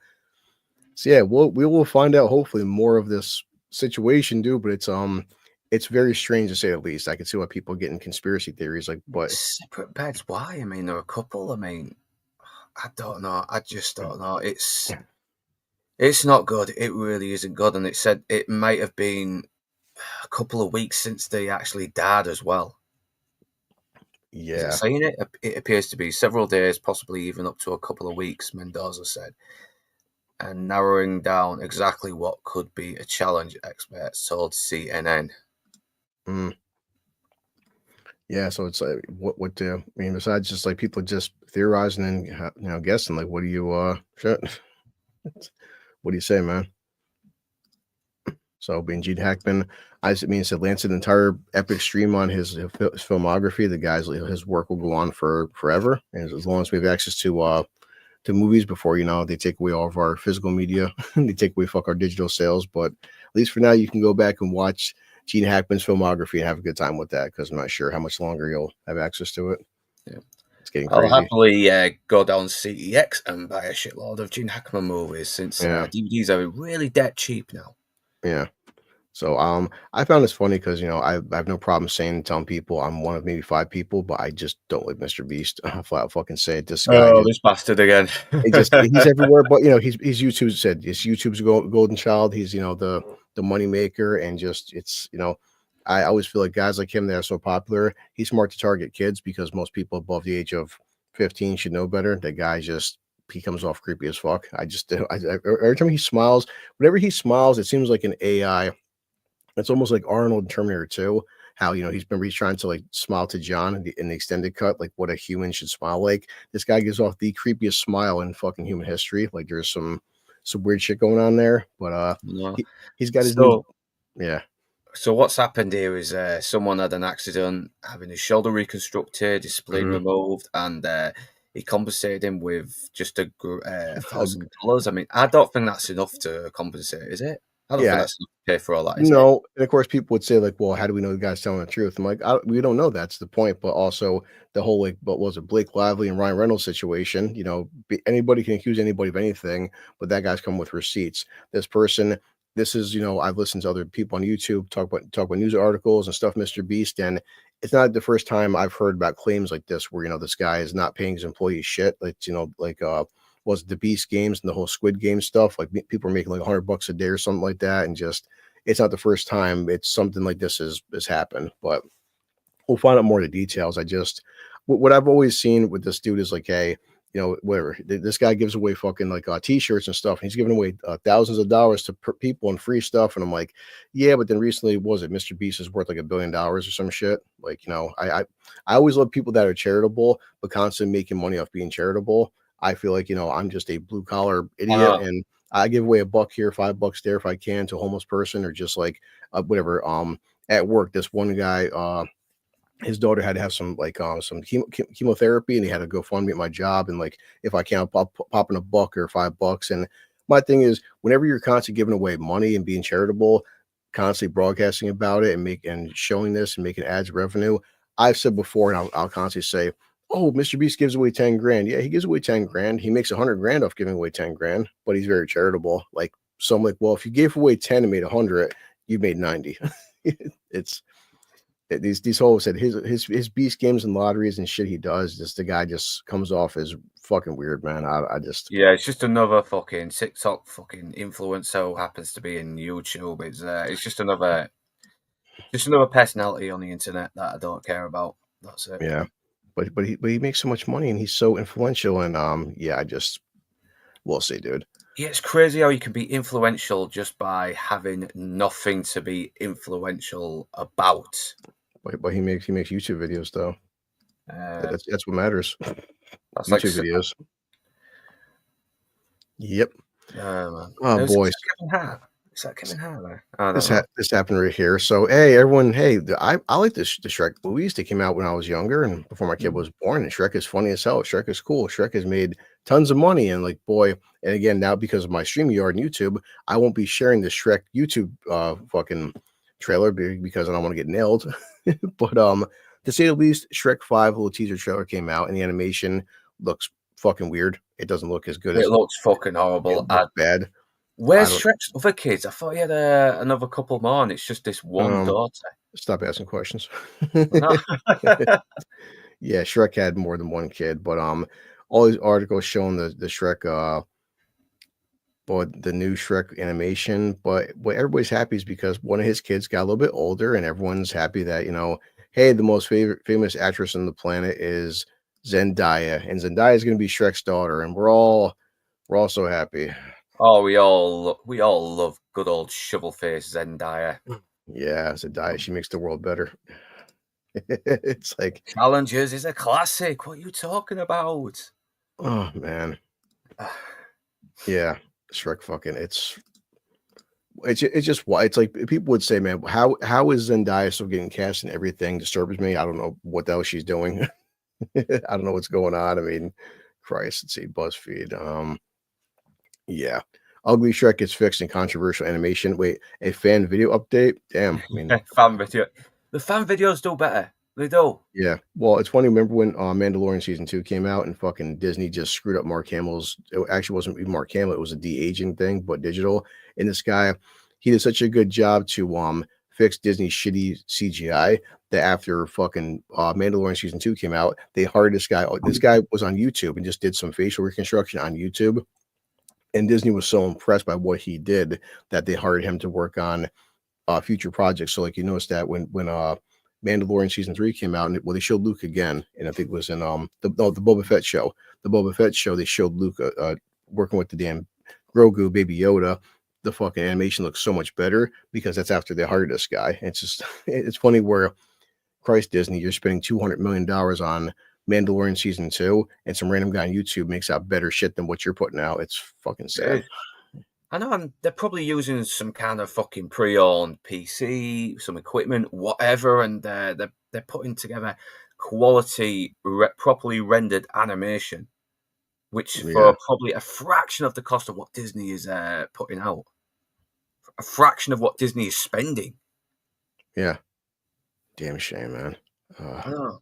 yeah, we will find out hopefully more of this situation, dude. But it's very strange to say the least. I can see why people get in conspiracy theories, like, but Separate beds. Why? I mean, there are a couple. I mean, I don't know. I just don't know. It's not good. It really isn't good. And it said it might have been a couple of weeks since they actually died as well. Is yeah, it saying it? It appears to be several days, possibly even up to a couple of weeks, Mendoza said. And narrowing down exactly what could be a challenge, experts told CNN. mm, yeah. So it's like, what do I mean? Besides just like people just theorizing and you know guessing, like, what do you shit? What do you say, man? So being Gene Hackman, said Lance an entire epic stream on his filmography. The guy's his work will go on for forever, and as long as we have access to movies before, you know, they take away all of our physical media, they take away our digital sales. But at least for now, you can go back and watch Gene Hackman's filmography and have a good time with that, because I'm not sure how much longer you'll have access to it. Yeah. It's getting I'll crazy. happily go down CEX and buy a shitload of Gene Hackman movies since Yeah. DVDs are really dead cheap now. Yeah. So I found this funny because you know I have no problem telling people I'm one of maybe 5 people, but I just don't like Mr. Beast. I'll flat out fucking say it. This guy, This bastard again. he's everywhere. But you know he's YouTube's golden child. He's you know the money maker, and just it's you know I always feel like guys like him that are so popular. He's smart to target kids because most people above the age of 15 should know better. That guy just he comes off creepy as fuck. Every time he smiles, whenever he smiles, it seems like an AI. It's almost like Arnold in Terminator 2, how you know he's trying to like smile to John in the extended cut, like what a human should smile like. This guy gives off the creepiest smile in fucking human history. Like there's some weird shit going on there, but he's got his new yeah. So what's happened here is someone had an accident, having his shoulder reconstructed, his spleen removed, and he compensated him with just $1,000. I mean, I don't think that's enough to compensate, is it? I don't think that's enough to pay for all that. No, and of course people would say like, well, how do we know the guy's telling the truth? I'm like, we don't know. That's the point. But also the whole like, what was it, Blake Lively and Ryan Reynolds situation? You know, anybody can accuse anybody of anything, but that guy's come with receipts. This is, you know, I've listened to other people on YouTube talk about news articles and stuff, Mr. Beast, and it's not the first time I've heard about claims like this where, you know, this guy is not paying his employees shit. Like, you know, like was the Beast games and the whole Squid Game stuff. Like people are making like $100 a day or something like that. And just, it's not the first time it's something like this has happened, but we'll find out more of the details. What I've always seen with this dude is like, hey, you know, whatever, this guy gives away fucking like t-shirts and stuff. And he's giving away thousands of dollars to people and free stuff. And I'm like, yeah, but then recently Mr. Beast is worth like $1 billion or some shit. Like, you know, I always love people that are charitable, but constantly making money off being charitable. I feel like, you know, I'm just a blue collar idiot and I give away $1 here, $5 there if I can to a homeless person, or just like whatever. At work, this one guy, his daughter had to have some chemotherapy, and he had to go fund me at my job. And like, if I can't pop in $1 or $5. And my thing is, whenever you're constantly giving away money and being charitable, constantly broadcasting about it and showing this and making ads revenue, I've said before, and I'll constantly say, oh, Mr. Beast gives away 10 grand. Yeah, he gives away 10 grand. He makes 100 grand off giving away 10 grand, but he's very charitable. Like, so I'm like, well, if you gave away 10 and made 100, you made 90. It's these whole said his beast games and lotteries and shit he does. Just the guy just comes off as fucking weird, man. I just Yeah, it's just another fucking TikTok fucking influencer who happens to be in YouTube. It's just another personality on the internet that I don't care about. That's it. yeah. But he makes so much money and he's so influential and we'll see, dude. Yeah, it's crazy how you can be influential just by having nothing to be influential about. But he makes YouTube videos though. That's what matters. That's YouTube like videos. Yep. man. Oh boy. Kevin Hart. Is that Kevin Hart there? I don't This know. this happened right here. So hey, everyone, hey, I like the Shrek movies. They came out when I was younger and before my kid was born. And Shrek is funny as hell. Shrek is cool. Shrek has made tons of money. And like, boy, and again, now because of my StreamYard and YouTube, I won't be sharing the Shrek YouTube fucking trailer because I don't want to get nailed. But to say the least, Shrek 5 little teaser trailer came out and the animation looks fucking weird. It doesn't look as good as It looks fucking horrible. it looks bad. Where's Shrek's other kids? I thought he had another couple more, and it's just this one daughter. Stop asking questions. No. Yeah, Shrek had more than one kid, but all these articles showing the Shrek but the new Shrek animation. But what everybody's happy is because one of his kids got a little bit older, and everyone's happy that, you know, hey, the most famous actress on the planet is Zendaya, and Zendaya is going to be Shrek's daughter, and we're all so happy. Oh, we all love good old shovel face Zendaya. Yeah, Zendaya, she makes the world better. It's like Challengers is a classic. What are you talking about? oh man. Yeah, Shrek fucking it's just why it's like people would say, man, how is Zendaya still getting cast and everything disturbs me. I don't know what the hell she's doing. I don't know what's going on. I mean, Christ, let's see, BuzzFeed. Yeah. Ugly Shrek gets fixed in controversial animation. Wait, a fan video update? Damn. I mean, fan video. The fan videos do better. They do. yeah. Well, it's funny. Remember when Mandalorian season 2 came out and fucking Disney just screwed up Mark Hamill's? It actually wasn't even Mark Hamill. It was a de-aging thing, but digital. And this guy, he did such a good job to fix Disney's shitty CGI that after fucking Mandalorian season 2 came out, they hired this guy. This guy was on YouTube and just did some facial reconstruction on YouTube. And Disney was so impressed by what he did that they hired him to work on future projects. So like you noticed that when Mandalorian season 3 came out, and they showed Luke again, and I think it was in the Boba Fett show. The Boba Fett show, they showed Luke working with the damn Grogu, Baby Yoda. The fucking animation looks so much better because that's after they hired this guy. It's just it's funny where Christ Disney, you're spending $200 million on Mandalorian season 2, and some random guy on YouTube makes out better shit than what you're putting out. It's fucking sad. I know they're probably using some kind of fucking pre-owned PC, some equipment, whatever, and they're putting together quality, properly rendered animation, which for probably a fraction of the cost of what Disney is putting out, a fraction of what Disney is spending. Yeah, damn shame, man. I know.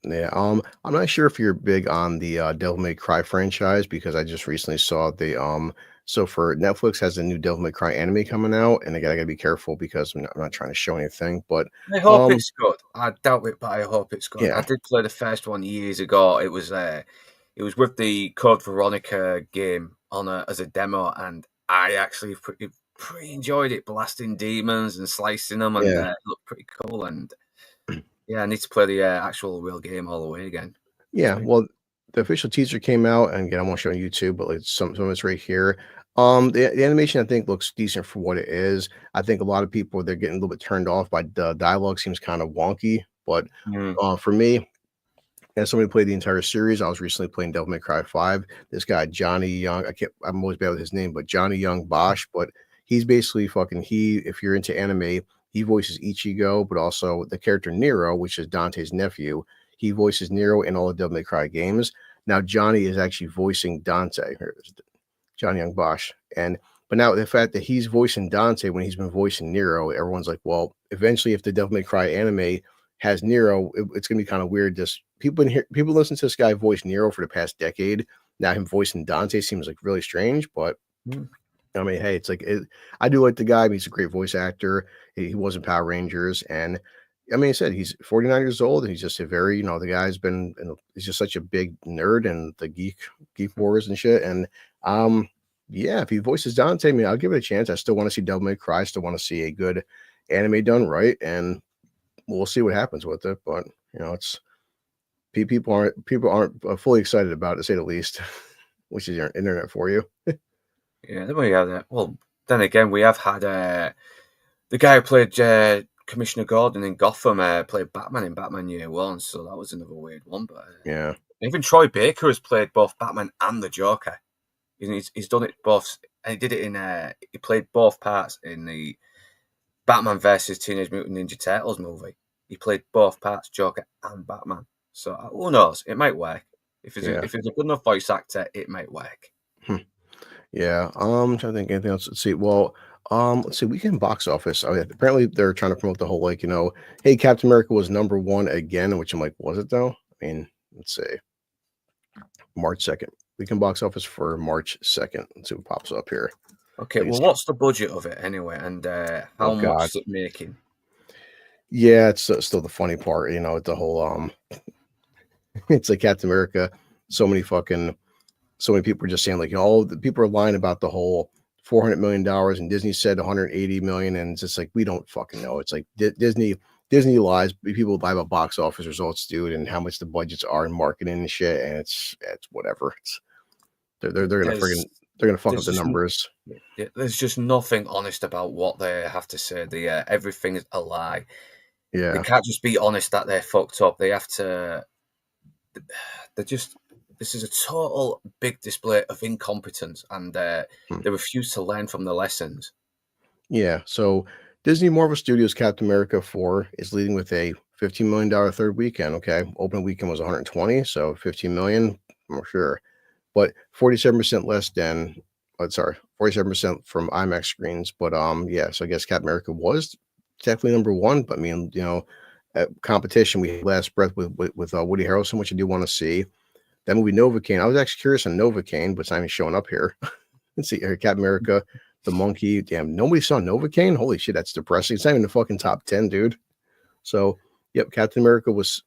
Yeah, I'm not sure if you're big on the Devil May Cry franchise because I just recently saw the so for Netflix has a new Devil May Cry anime coming out, and I gotta be careful because I'm not trying to show anything, but I hope it's good. I doubt it, but I hope it's good. Yeah. I did play the first one years ago. It was with the Code Veronica game on as a demo, and I actually pretty enjoyed it, blasting demons and slicing them, and it looked pretty cool. And yeah, I need to play the actual real game all the way again. Yeah, well, the official teaser came out, and again, I won't show on YouTube, but like some of it's right here. The animation I think looks decent for what it is. I think a lot of people they're getting a little bit turned off by the dialogue seems kind of wonky, but for me, as somebody who played the entire series, I was recently playing Devil May Cry 5. This guy Johnny Young, I'm always bad with his name, but Johnny Young Bosch, but he's basically fucking if you're into anime. He voices Ichigo, but also the character Nero, which is Dante's nephew. He voices Nero in all the Devil May Cry games. Now Johnny is actually voicing Dante. Johnny Young Bosch. But now the fact that he's voicing Dante when he's been voicing Nero, everyone's like, well, eventually if the Devil May Cry anime has Nero, it's gonna be kind of weird. Just people listen to this guy voice Nero for the past decade. Now him voicing Dante seems like really strange, but I mean, hey, it's like I do like the guy. He's a great voice actor. He was in Power Rangers, and I mean, I said he's 49 years old, and he's just a very, the guy's been, he's just such a big nerd and the geek wars and shit. And yeah, if he voices Dante, I mean, I'll give it a chance. I still want to see Devil May Cry. I still want to see a good anime done right, and we'll see what happens with it. But it's people aren't fully excited about it, to say the least, which is your internet for you. Yeah, then we have that. Well, then again, we have had the guy who played Commissioner Gordon in Gotham played Batman in Batman Year One, so that was another weird one. But Yeah. even Troy Baker has played both Batman and the Joker. He's done it both, and he did it in. He played both parts in the Batman versus Teenage Mutant Ninja Turtles movie. He played both parts, Joker and Batman. So who knows? It might work. If he's Yeah. a good enough voice actor, it might work. Yeah. I'm trying to think anything else. Let's see. Well, let's see. Weekend box office. Oh yeah. Apparently they're trying to promote the whole hey, Captain America was #1 again, which I'm like, was it though? I mean, let's see. March 2nd. Weekend box office for March 2nd. Let's see what pops up here. Okay, well, what's the budget of it anyway, and how much is it making? Yeah, it's still the funny part, the whole it's like Captain America. So many people are just saying like, all the people are lying about the whole $400 million, and Disney said 180 million, and it's just like, we don't fucking know. It's like Disney lies. People lie about box office results, dude, and how much the budgets are in marketing and shit, and it's whatever. They're gonna fuck up the numbers. There's just nothing honest about what they have to say. Everything is a lie. Yeah, they can't just be honest that they're fucked up. They have to. This is a total big display of incompetence, and they refuse to learn from the lessons. Yeah, so Disney Marvel Studios Captain America 4 is leading with a $15 million third weekend. Okay, opening weekend was 120, so 15 million, I'm sure, but 47% less than. 47% from IMAX screens. But yeah, so I guess Captain America was definitely #1. But I mean, competition, we had Last Breath with Woody Harrelson, which I do want to see. That movie Novocaine. I was actually curious on Novocaine, but it's not even showing up here. Let's see here, Captain America, The Monkey. Damn, nobody saw Novocaine. Holy shit, that's depressing. It's not even in the fucking top 10, dude. So, yep, Captain America was.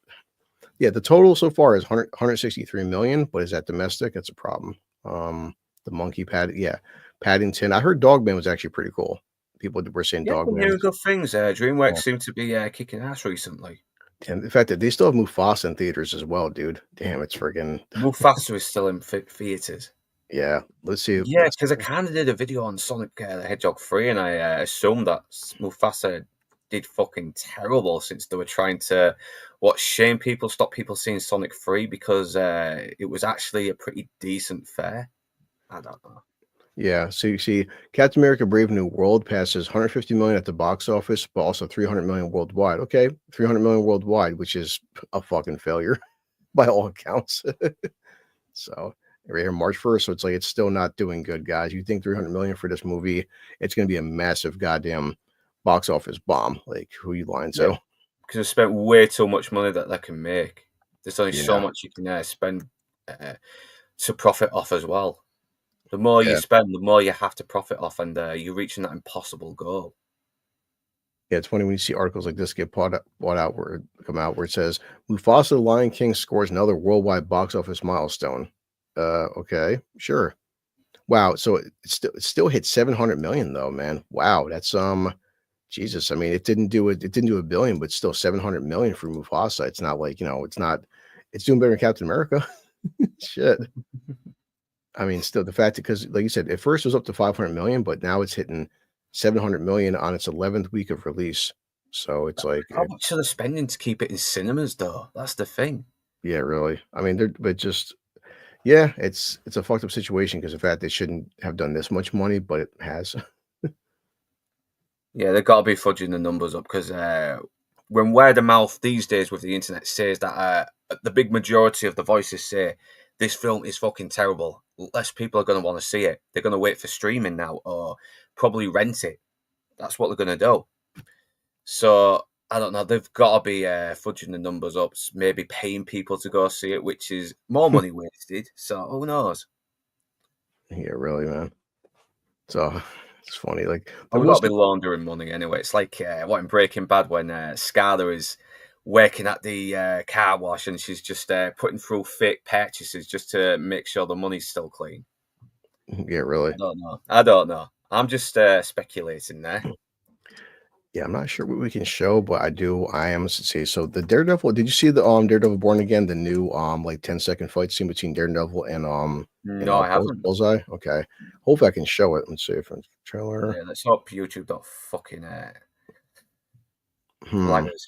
Yeah, the total so far is 163 million, but is that domestic? That's a problem. The Monkey Paddington. I heard Dogman was actually pretty cool. People were saying Dogman. Yeah, good things. DreamWorks seem to be kicking ass recently. And the fact that they still have Mufasa in theaters as well, dude. Damn, it's friggin' Mufasa is still in theaters. Yeah, let's see. Yeah, because I kind of did a video on Sonic the Hedgehog 3, and I assumed that Mufasa did fucking terrible, since they were trying to shame people, stop people seeing Sonic 3, because it was actually a pretty decent fare. I don't know. Yeah, so you see, Captain America: Brave New World passes 150 million at the box office, but also 300 million worldwide. Okay, 300 million worldwide, which is a fucking failure by all accounts. So right here, March 1st. So it's like, it's still not doing good, guys. You think 300 million for this movie? It's going to be a massive goddamn box office bomb. Like, who are you lying to? Because they spent way too much money that they can make. There's only so much you can spend to profit off as well. The more you spend, the more you have to profit off, and you're reaching that impossible goal. Yeah, it's funny when you see articles like this get bought out where it says Mufasa the Lion King scores another worldwide box office milestone. Okay, sure. Wow, so it still hit 700 million though, man. Wow, that's Jesus. I mean, it didn't do a billion, but still 700 million for Mufasa. It's not like, it's doing better than Captain America. Shit. I mean, still the fact that, because like you said, at first it was up to 500 million, but now it's hitting 700 million on its 11th week of release. So it's like, how much are they spending to keep it in cinemas though? That's the thing. Yeah, really. I mean, it's a fucked up situation, because the fact they shouldn't have done this much money, but it has. Yeah, they've got to be fudging the numbers up, because when word of mouth these days with the internet says that the big majority of the voices say this film is fucking terrible, less people are going to want to see it. They're going to wait for streaming now, or probably rent it. That's what they're going to do. So I don't know. They've got to be fudging the numbers up, maybe paying people to go see it, which is more money wasted. So who knows? Yeah, really, man. So it's funny. Like Well, there we've got was to be laundering money anyway. It's like what in Breaking Bad when Skyler is working at the car wash and she's just putting through fake purchases just to make sure the money's still clean. yeah, really. I don't know. I'm just speculating there. Yeah, I'm not sure what we can show, but I am see. So the Daredevil, did you see the Daredevil Born Again, the new like 10-second fight scene between Daredevil and No, I haven't. Bullseye? Okay. Hopefully I can show it. Let's see if it's trailer. Yeah, let's hope YouTube don't fucking Hmm. flag us.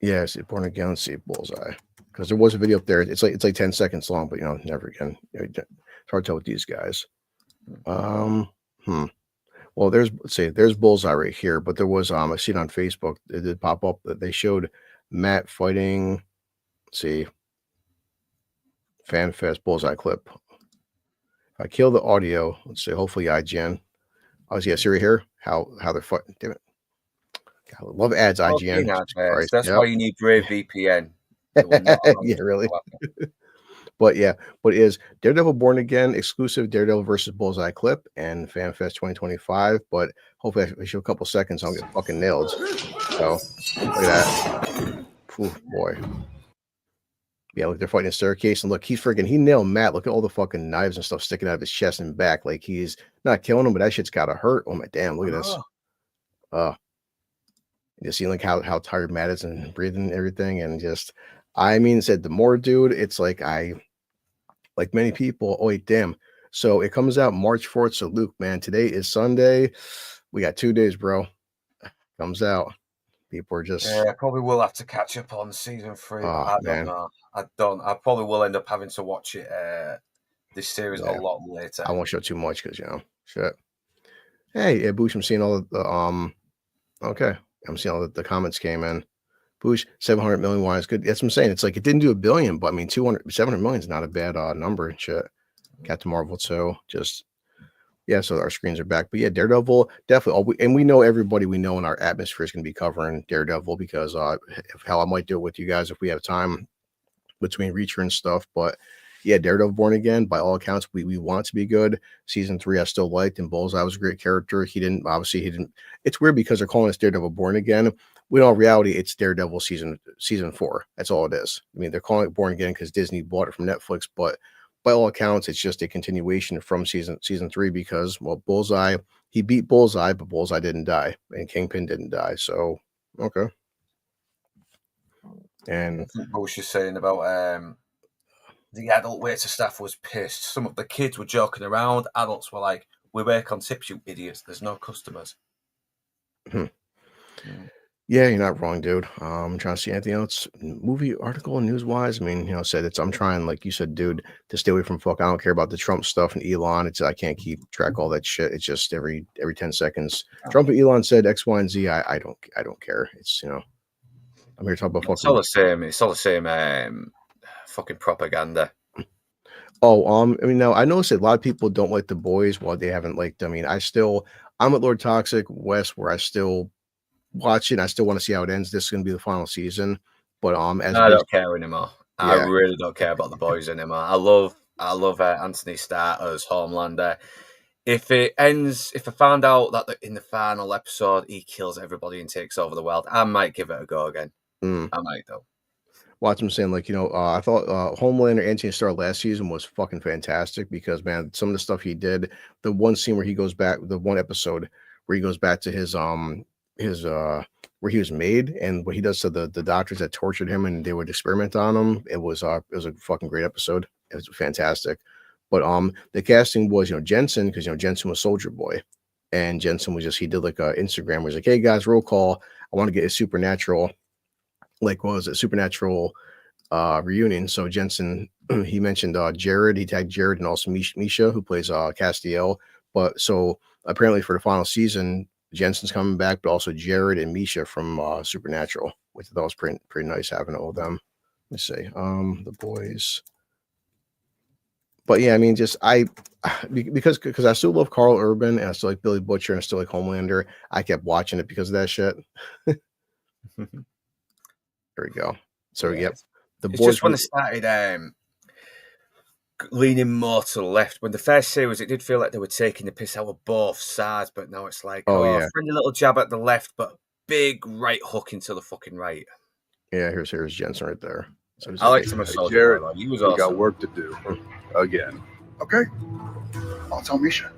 Yeah, see Born Again, let's see Bullseye. Because there was a video up there. It's like 10 seconds long, but never again. It's hard to tell with these guys. Well, there's Bullseye right here, but there was I seen on Facebook, it did pop up that they showed Matt fighting. Let's see, FanFest Bullseye clip. If I kill the audio, let's see, hopefully IGN. Oh, yeah, see right here how they're fighting. Damn it. God, I love ads, IGN. That's why you need Brave VPN. Yeah, really. But is Daredevil Born Again exclusive Daredevil versus Bullseye clip and FanFest 2025. But hopefully, I show a couple seconds, I'll get fucking nailed. So look at that. Ooh, boy. Yeah, look, they're fighting a staircase, and look, he nailed Matt. Look at all the fucking knives and stuff sticking out of his chest and back. Like he's not killing him, but that shit's gotta hurt. Oh my damn, look at this. You see like how tired Matt is and breathing and everything, and just said the more dude, it's like like many people, oh wait, damn. So it comes out March 4th. So Luke, man, today is Sunday. We got 2 days, bro. Comes out. People are just I probably will have to catch up on season 3. I don't know. I probably will end up having to watch it this series a lot later. I won't show too much because shit. Hey, Boosh, I'm seeing all the okay. I'm seeing all the comments came in. Boosh, 700 million wise, good. That's what I'm saying. It's like it didn't do $1 billion, but I mean 700 million is not a bad number and shit. Captain Marvel too. Just so our screens are back. But yeah, Daredevil definitely. And we know everybody we know in our atmosphere is going to be covering Daredevil because hell, I might do it with you guys if we have time between Reacher and stuff. But yeah, Daredevil Born Again, by all accounts, we want to be good. Season 3 I still liked, and Bullseye was a great character. He didn't. It's weird because they're calling us Daredevil Born Again. When in reality, it's Daredevil season 4. That's all it is. I mean, they're calling it Born Again because Disney bought it from Netflix, but by all accounts, it's just a continuation from season 3 because, well, Bullseye, he beat Bullseye, but Bullseye didn't die, and Kingpin didn't die. So, okay. And what was she saying about the adult waiter staff was pissed. Some of the kids were joking around. Adults were like, "We work on tips, you idiots. There's no customers." Yeah, you're not wrong, dude. I'm trying to see anything else, movie article, news wise. I mean, said I'm trying, like you said, dude, to stay away from I don't care about the Trump stuff and Elon. I can't keep track of all that shit. It's just every 10 seconds. Trump and Elon said X, Y, and Z. I don't care. It's I'm here to talk about fucking. It's all the same. Fucking propaganda. Oh, now I noticed that a lot of people don't like The Boys. Well, they haven't liked. I'm at Lord Toxic West, where I still watch it. I still want to see how it ends. This is going to be the final season, but I don't care anymore. Yeah. I really don't care about The Boys anymore. I love Anthony Starr as Homelander. If I found out that in the final episode he kills everybody and takes over the world, I might give it a go again. I might though. Well, that's what I'm saying. Like, I thought Homelander Anthony Starr last season was fucking fantastic because, man, some of the stuff he did, the one scene where he goes back, the one episode where he goes back to his where he was made and what he does to the doctors that tortured him and they would experiment on him. It was a fucking great episode. It was fantastic. But the casting was, Jensen, because Jensen was Soldier Boy. And Jensen was he did like a Instagram where he's like, "Hey guys, roll call. I want to get a Supernatural." Like, what was it? Supernatural reunion. So Jensen, he mentioned Jared. He tagged Jared and also Misha, who plays Castiel. But so apparently for the final season, Jensen's coming back, but also Jared and Misha from Supernatural, which I thought was pretty nice having all of them. Let's see. The Boys. But yeah, I mean, just because I still love Carl Urban and I still like Billy Butcher and I still like Homelander. I kept watching it because of that shit. There we go. So, yep. The It's Boys. just when it started, leaning more to the left. When the first series, it did feel like they were taking the piss out of both sides, but now it's like, Oh, yeah. friendly little jab at the left, but big right hook into the fucking right. Yeah, here's Jensen right there. So I liked him as Soldier Jared, Boy. He was we got awesome. work to do again. Okay, I'll tell Misha.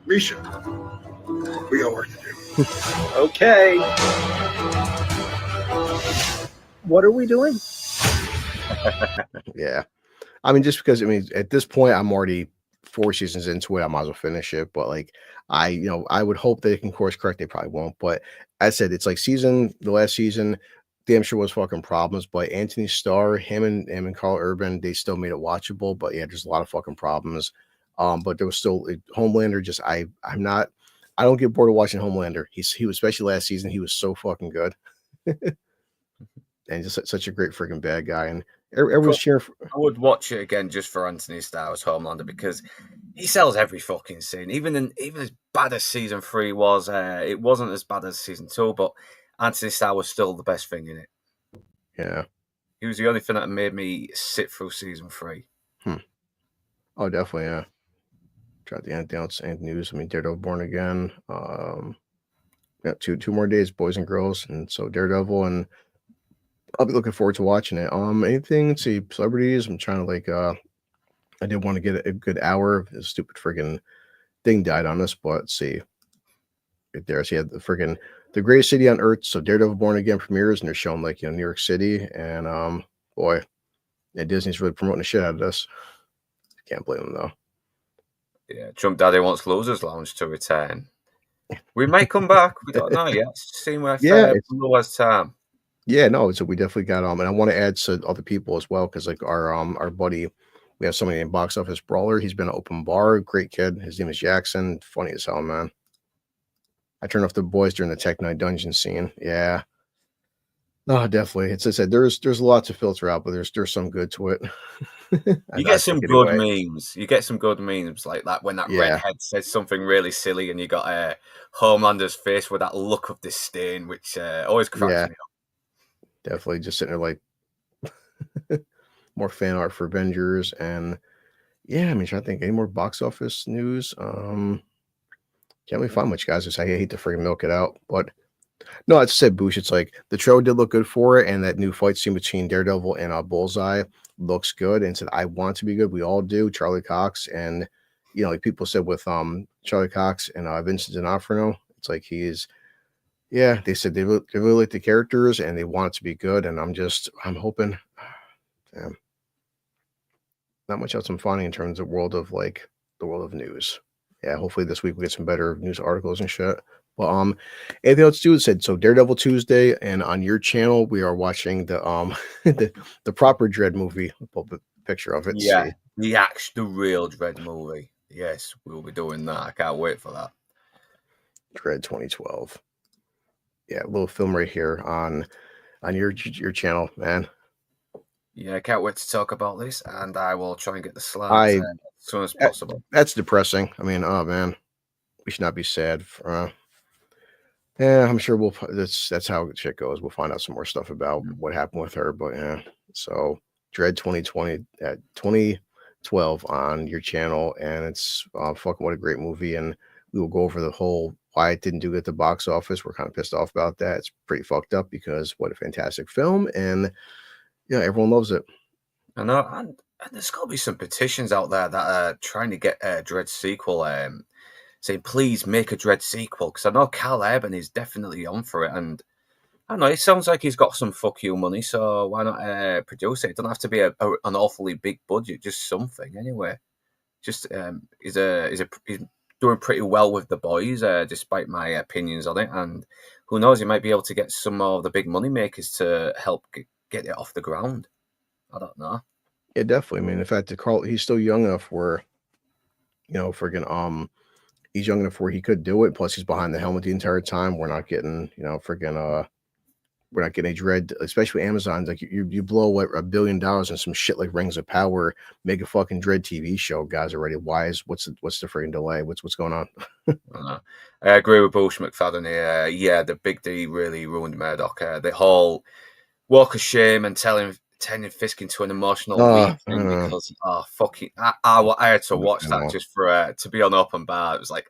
Misha, we got work to do. Okay. What are we doing? Yeah. I mean, just because, I mean, at this point, I'm already 4 seasons into it. I might as well finish it. But like, I would hope they can course correct. They probably won't. But as I said, it's like the last season, damn sure was fucking problems. But Anthony Starr, him and Carl Urban, they still made it watchable. But yeah, there's a lot of fucking problems. But there was still Homelander. Just I don't get bored of watching Homelander. He was, especially last season, he was so fucking good. And just such a great freaking bad guy. And everyone's cheering for. I would watch it again just for Anthony Starr's Homelander because he sells every fucking scene. Even as bad as season 3 was, it wasn't as bad as season 2, but Anthony Starr was still the best thing in it. Yeah. He was the only thing that made me sit through season 3. Oh, definitely, yeah. Try the anything else and news. I mean, Daredevil Born Again. Yeah, two more days, boys and girls, and so Daredevil, and I'll be looking forward to watching it. Anything? Let's see, celebrities. I'm trying to like. I did want to get a good hour. This stupid friggin' thing died on us, but let's see. Right there, so you had the friggin' The Greatest City on Earth. So Daredevil Born Again premieres, and they're showing like New York City, and boy, yeah, Disney's really promoting the shit out of this. Can't blame them though. Yeah, Trump Daddy wants Losers Lounge to return. We may come back. We don't know yet. Seeing where Low's time. Yeah, no, so we definitely got and I want to add to other people as well, because like our buddy, we have somebody named Box Office Brawler. He's been an open bar, great kid. His name is Jackson. Funny as hell, man. I turned off the boys during the Tech 9 dungeon scene. Yeah. No, definitely. It's as I said, there's a lot to filter out, but there's some good to it. You get some good memes. You get some good memes like that when that redhead says something really silly, and you got Homelander's face with that look of disdain, which always cracks me up. Definitely just sitting there like more fan art for Avengers, and yeah, I mean, trying to think any more box office news. Can't really find much, guys. I hate to freaking milk it out, but no, it's said Boosh. It's like the trailer did look good for it, and that new fight scene between Daredevil and Bullseye looks good. And said I want it to be good. We all do. Charlie Cox, and like people said with Charlie Cox and Vincent D'Onofrio, it's like he's. Yeah, they said they really like the characters and they want it to be good. And I'm hoping, damn, not much else I'm finding in terms of the world of news. Yeah, hopefully this week we get some better news articles and shit. But anything else to do? Said so Daredevil Tuesday, and on your channel we are watching the the proper Dread movie. I'll pull up a picture of it. Yeah, the real Dread movie. Yes, we'll be doing that. I can't wait for that. Dread 2012. Yeah, a little film right here on your channel, man. Yeah, I can't wait to talk about this, and I will try and get the slides as soon as possible. That's depressing. I mean, oh man, we should not be sad. Yeah, I'm sure that's how shit goes. We'll find out some more stuff about what happened with her, but yeah. So Dread 2020 at 2012 on your channel, and it's fucking what a great movie, and we will go over the whole why it didn't do at the box office. We're kind of pissed off about that. It's pretty fucked up because what a fantastic film, and yeah, everyone loves it. I know, and there's got to be some petitions out there that are trying to get a Dread sequel, saying please make a Dread sequel, because I know Carl Urban is definitely on for it, and I don't know, it sounds like he's got some fuck you money, so why not produce it? It doesn't have to be an awfully big budget, just something anyway. Just he's doing pretty well with The Boys, despite my opinions on it, and who knows, he might be able to get some of the big money makers to help get it off the ground. I don't know. Yeah, definitely. I mean, in fact, Carl, he's still young enough where, friggin' he's young enough where he could do it. Plus, he's behind the helmet the entire time. We're not getting, we're not getting a Dread, especially Amazon. Like you blow what $1 billion on some shit like Rings of Power, make a fucking Dread TV show, guys. Already, what's the freaking delay? What's going on? I agree with Bush McFadden here. Yeah, the Big D really ruined Murdoch. The whole walk of shame and telling turning Fisk into an emotional I weak thing don't know. because fucking I had to watch I that know. just for to be on open bar. It was like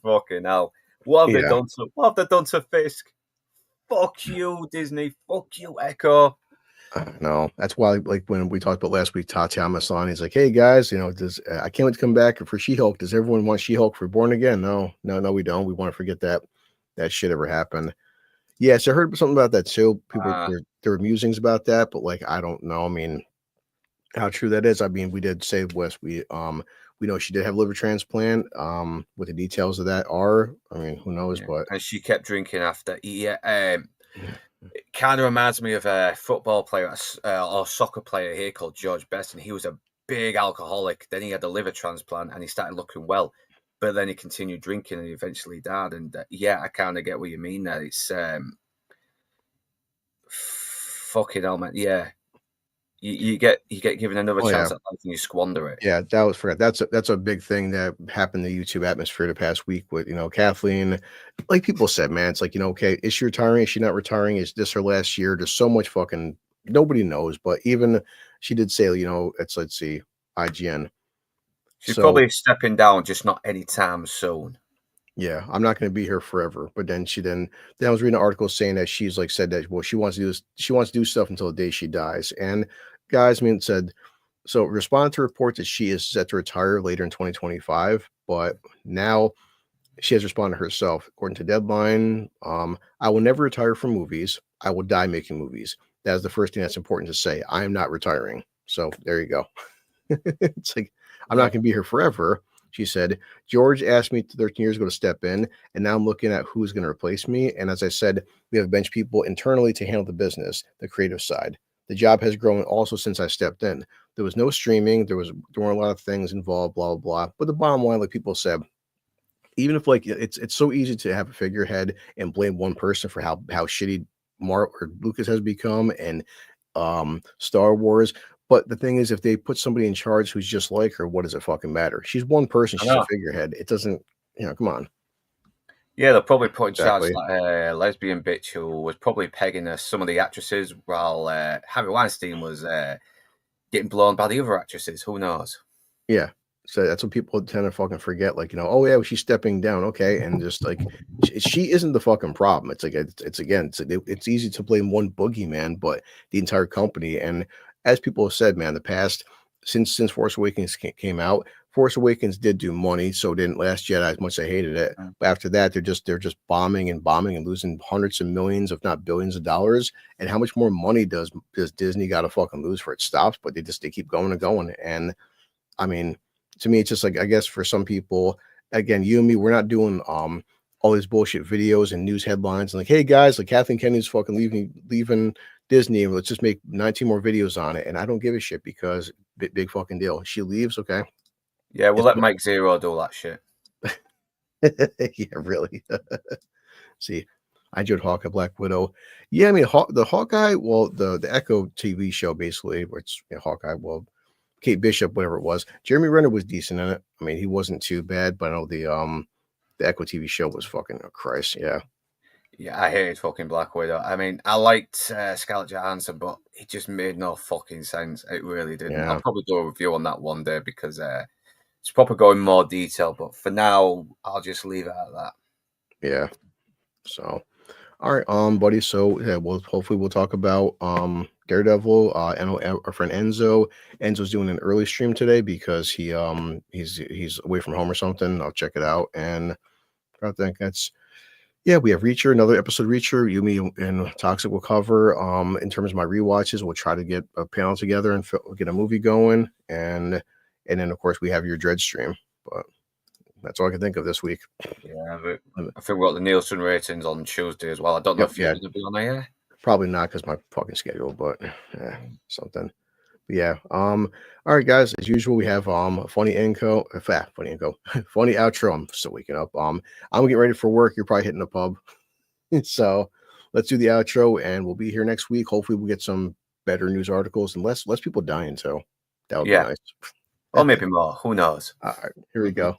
fucking hell. What have they Yeah. done to Fisk? Fuck you, Disney. Fuck you, Echo. No, that's why, like when we talked about last week, Tatiana on, he's like, "Hey guys, does I can't wait to come back for She-Hulk. Does everyone want She-Hulk for Born Again? No, we don't. We want to forget that shit ever happened." Yes, I heard something about that too. People there were musings about that, but like I don't know. I mean, how true that is. I mean, we did say West. We know she did have liver transplant. What the details of that are, I mean, who knows? Yeah. But And she kept drinking after. Yeah. It kind of reminds me of a football player or soccer player here called George Best, and he was a big alcoholic. Then he had a liver transplant, and he started looking well, but then he continued drinking, and he eventually died. And I kind of get what you mean there. It's fucking hell, man. Yeah, you get given another chance at life, and you squander it. Yeah, that was forgot. That's a big thing that happened in the YouTube atmosphere the past week with Kathleen. Like people said, man, it's like okay, is she retiring? Is she not retiring? Is this her last year? There's so much fucking nobody knows. But even she did say, let's see, IGN. She's probably stepping down, just not anytime soon. Yeah, I'm not going to be here forever. But then I was reading an article saying that she's like said that she wants to do this, she wants to do stuff until the day she dies. And guys, I mean, it said. So responded to reports that she is set to retire later in 2025, but now she has responded herself. According to Deadline, I will never retire from movies. I will die making movies. That is the first thing that's important to say. I am not retiring. So there you go. It's like, I'm not going to be here forever. She said, George asked me 13 years ago to step in, and now I'm looking at who's going to replace me. And as I said, we have bench people internally to handle the business, the creative side. The job has grown also since I stepped in. There was no streaming. There weren't a lot of things involved, blah, blah, blah. But the bottom line, like people said, even if like it's so easy to have a figurehead and blame one person for how shitty Mark or Lucas has become and Star Wars. But the thing is, if they put somebody in charge who's just like her, what does it fucking matter? She's one person. She's a figurehead. It doesn't, come on. Yeah, they'll probably put in charge like a lesbian bitch who was probably pegging some of the actresses while Harry Weinstein was getting blown by the other actresses. Who knows? Yeah. So that's what people tend to fucking forget. Like, oh yeah, well, she's stepping down. Okay. And just like, she isn't the fucking problem. It's like, it's easy to blame one boogeyman, but the entire company. And as people have said, man, the past, since Force Awakens came out, Force Awakens did do money, so didn't Last Jedi as much as I hated it. But after that, they're just bombing and losing hundreds of millions, if not billions of dollars. And how much more money does Disney got to fucking lose for it stops? But they keep going and going. And I mean, to me, it's just like, I guess for some people, again, you and me, we're not doing all these bullshit videos and news headlines and like, hey guys, like Kathleen Kennedy's fucking leaving Disney, and let's just make 19 more videos on it. And I don't give a shit because big fucking deal. She leaves, okay. Yeah, we'll let Mike Zero do that shit. Yeah, really. See, I enjoyed Hawkeye, Black Widow. Yeah, I mean, the Hawkeye, well, the Echo TV show, basically, where it's Hawkeye, well, Kate Bishop, whatever it was. Jeremy Renner was decent in it. I mean, he wasn't too bad, but I know the Echo TV show was fucking Christ, yeah. Yeah, I hated fucking Black Widow. I mean, I liked Scarlett Johansson, but it just made no fucking sense. It really didn't. Yeah. I'll probably do a review on that one day because it's probably going more detail. But for now, I'll just leave it at that. Yeah. So, all right, buddy. So yeah, hopefully we'll talk about Daredevil. And our friend Enzo's doing an early stream today because he's away from home or something. I'll check it out, and I think that's. Yeah, we have Reacher, another episode of Reacher. Yumi and Toxic will cover. In terms of my rewatches, we'll try to get a panel together and get a movie going. And then, of course, we have your Dread stream. But that's all I can think of this week. Yeah, but I think we got the Nielsen ratings on Tuesday as well. I don't know if you're going to be on there. Probably not because my fucking schedule, but something. But yeah. All right, guys. As usual, we have funny outro. I'm still waking up. I'm getting ready for work. You're probably hitting the pub. So let's do the outro, and we'll be here next week. Hopefully, we'll get some better news articles and less people dying. So that would be nice. Or maybe more. Who knows? All right, here we go.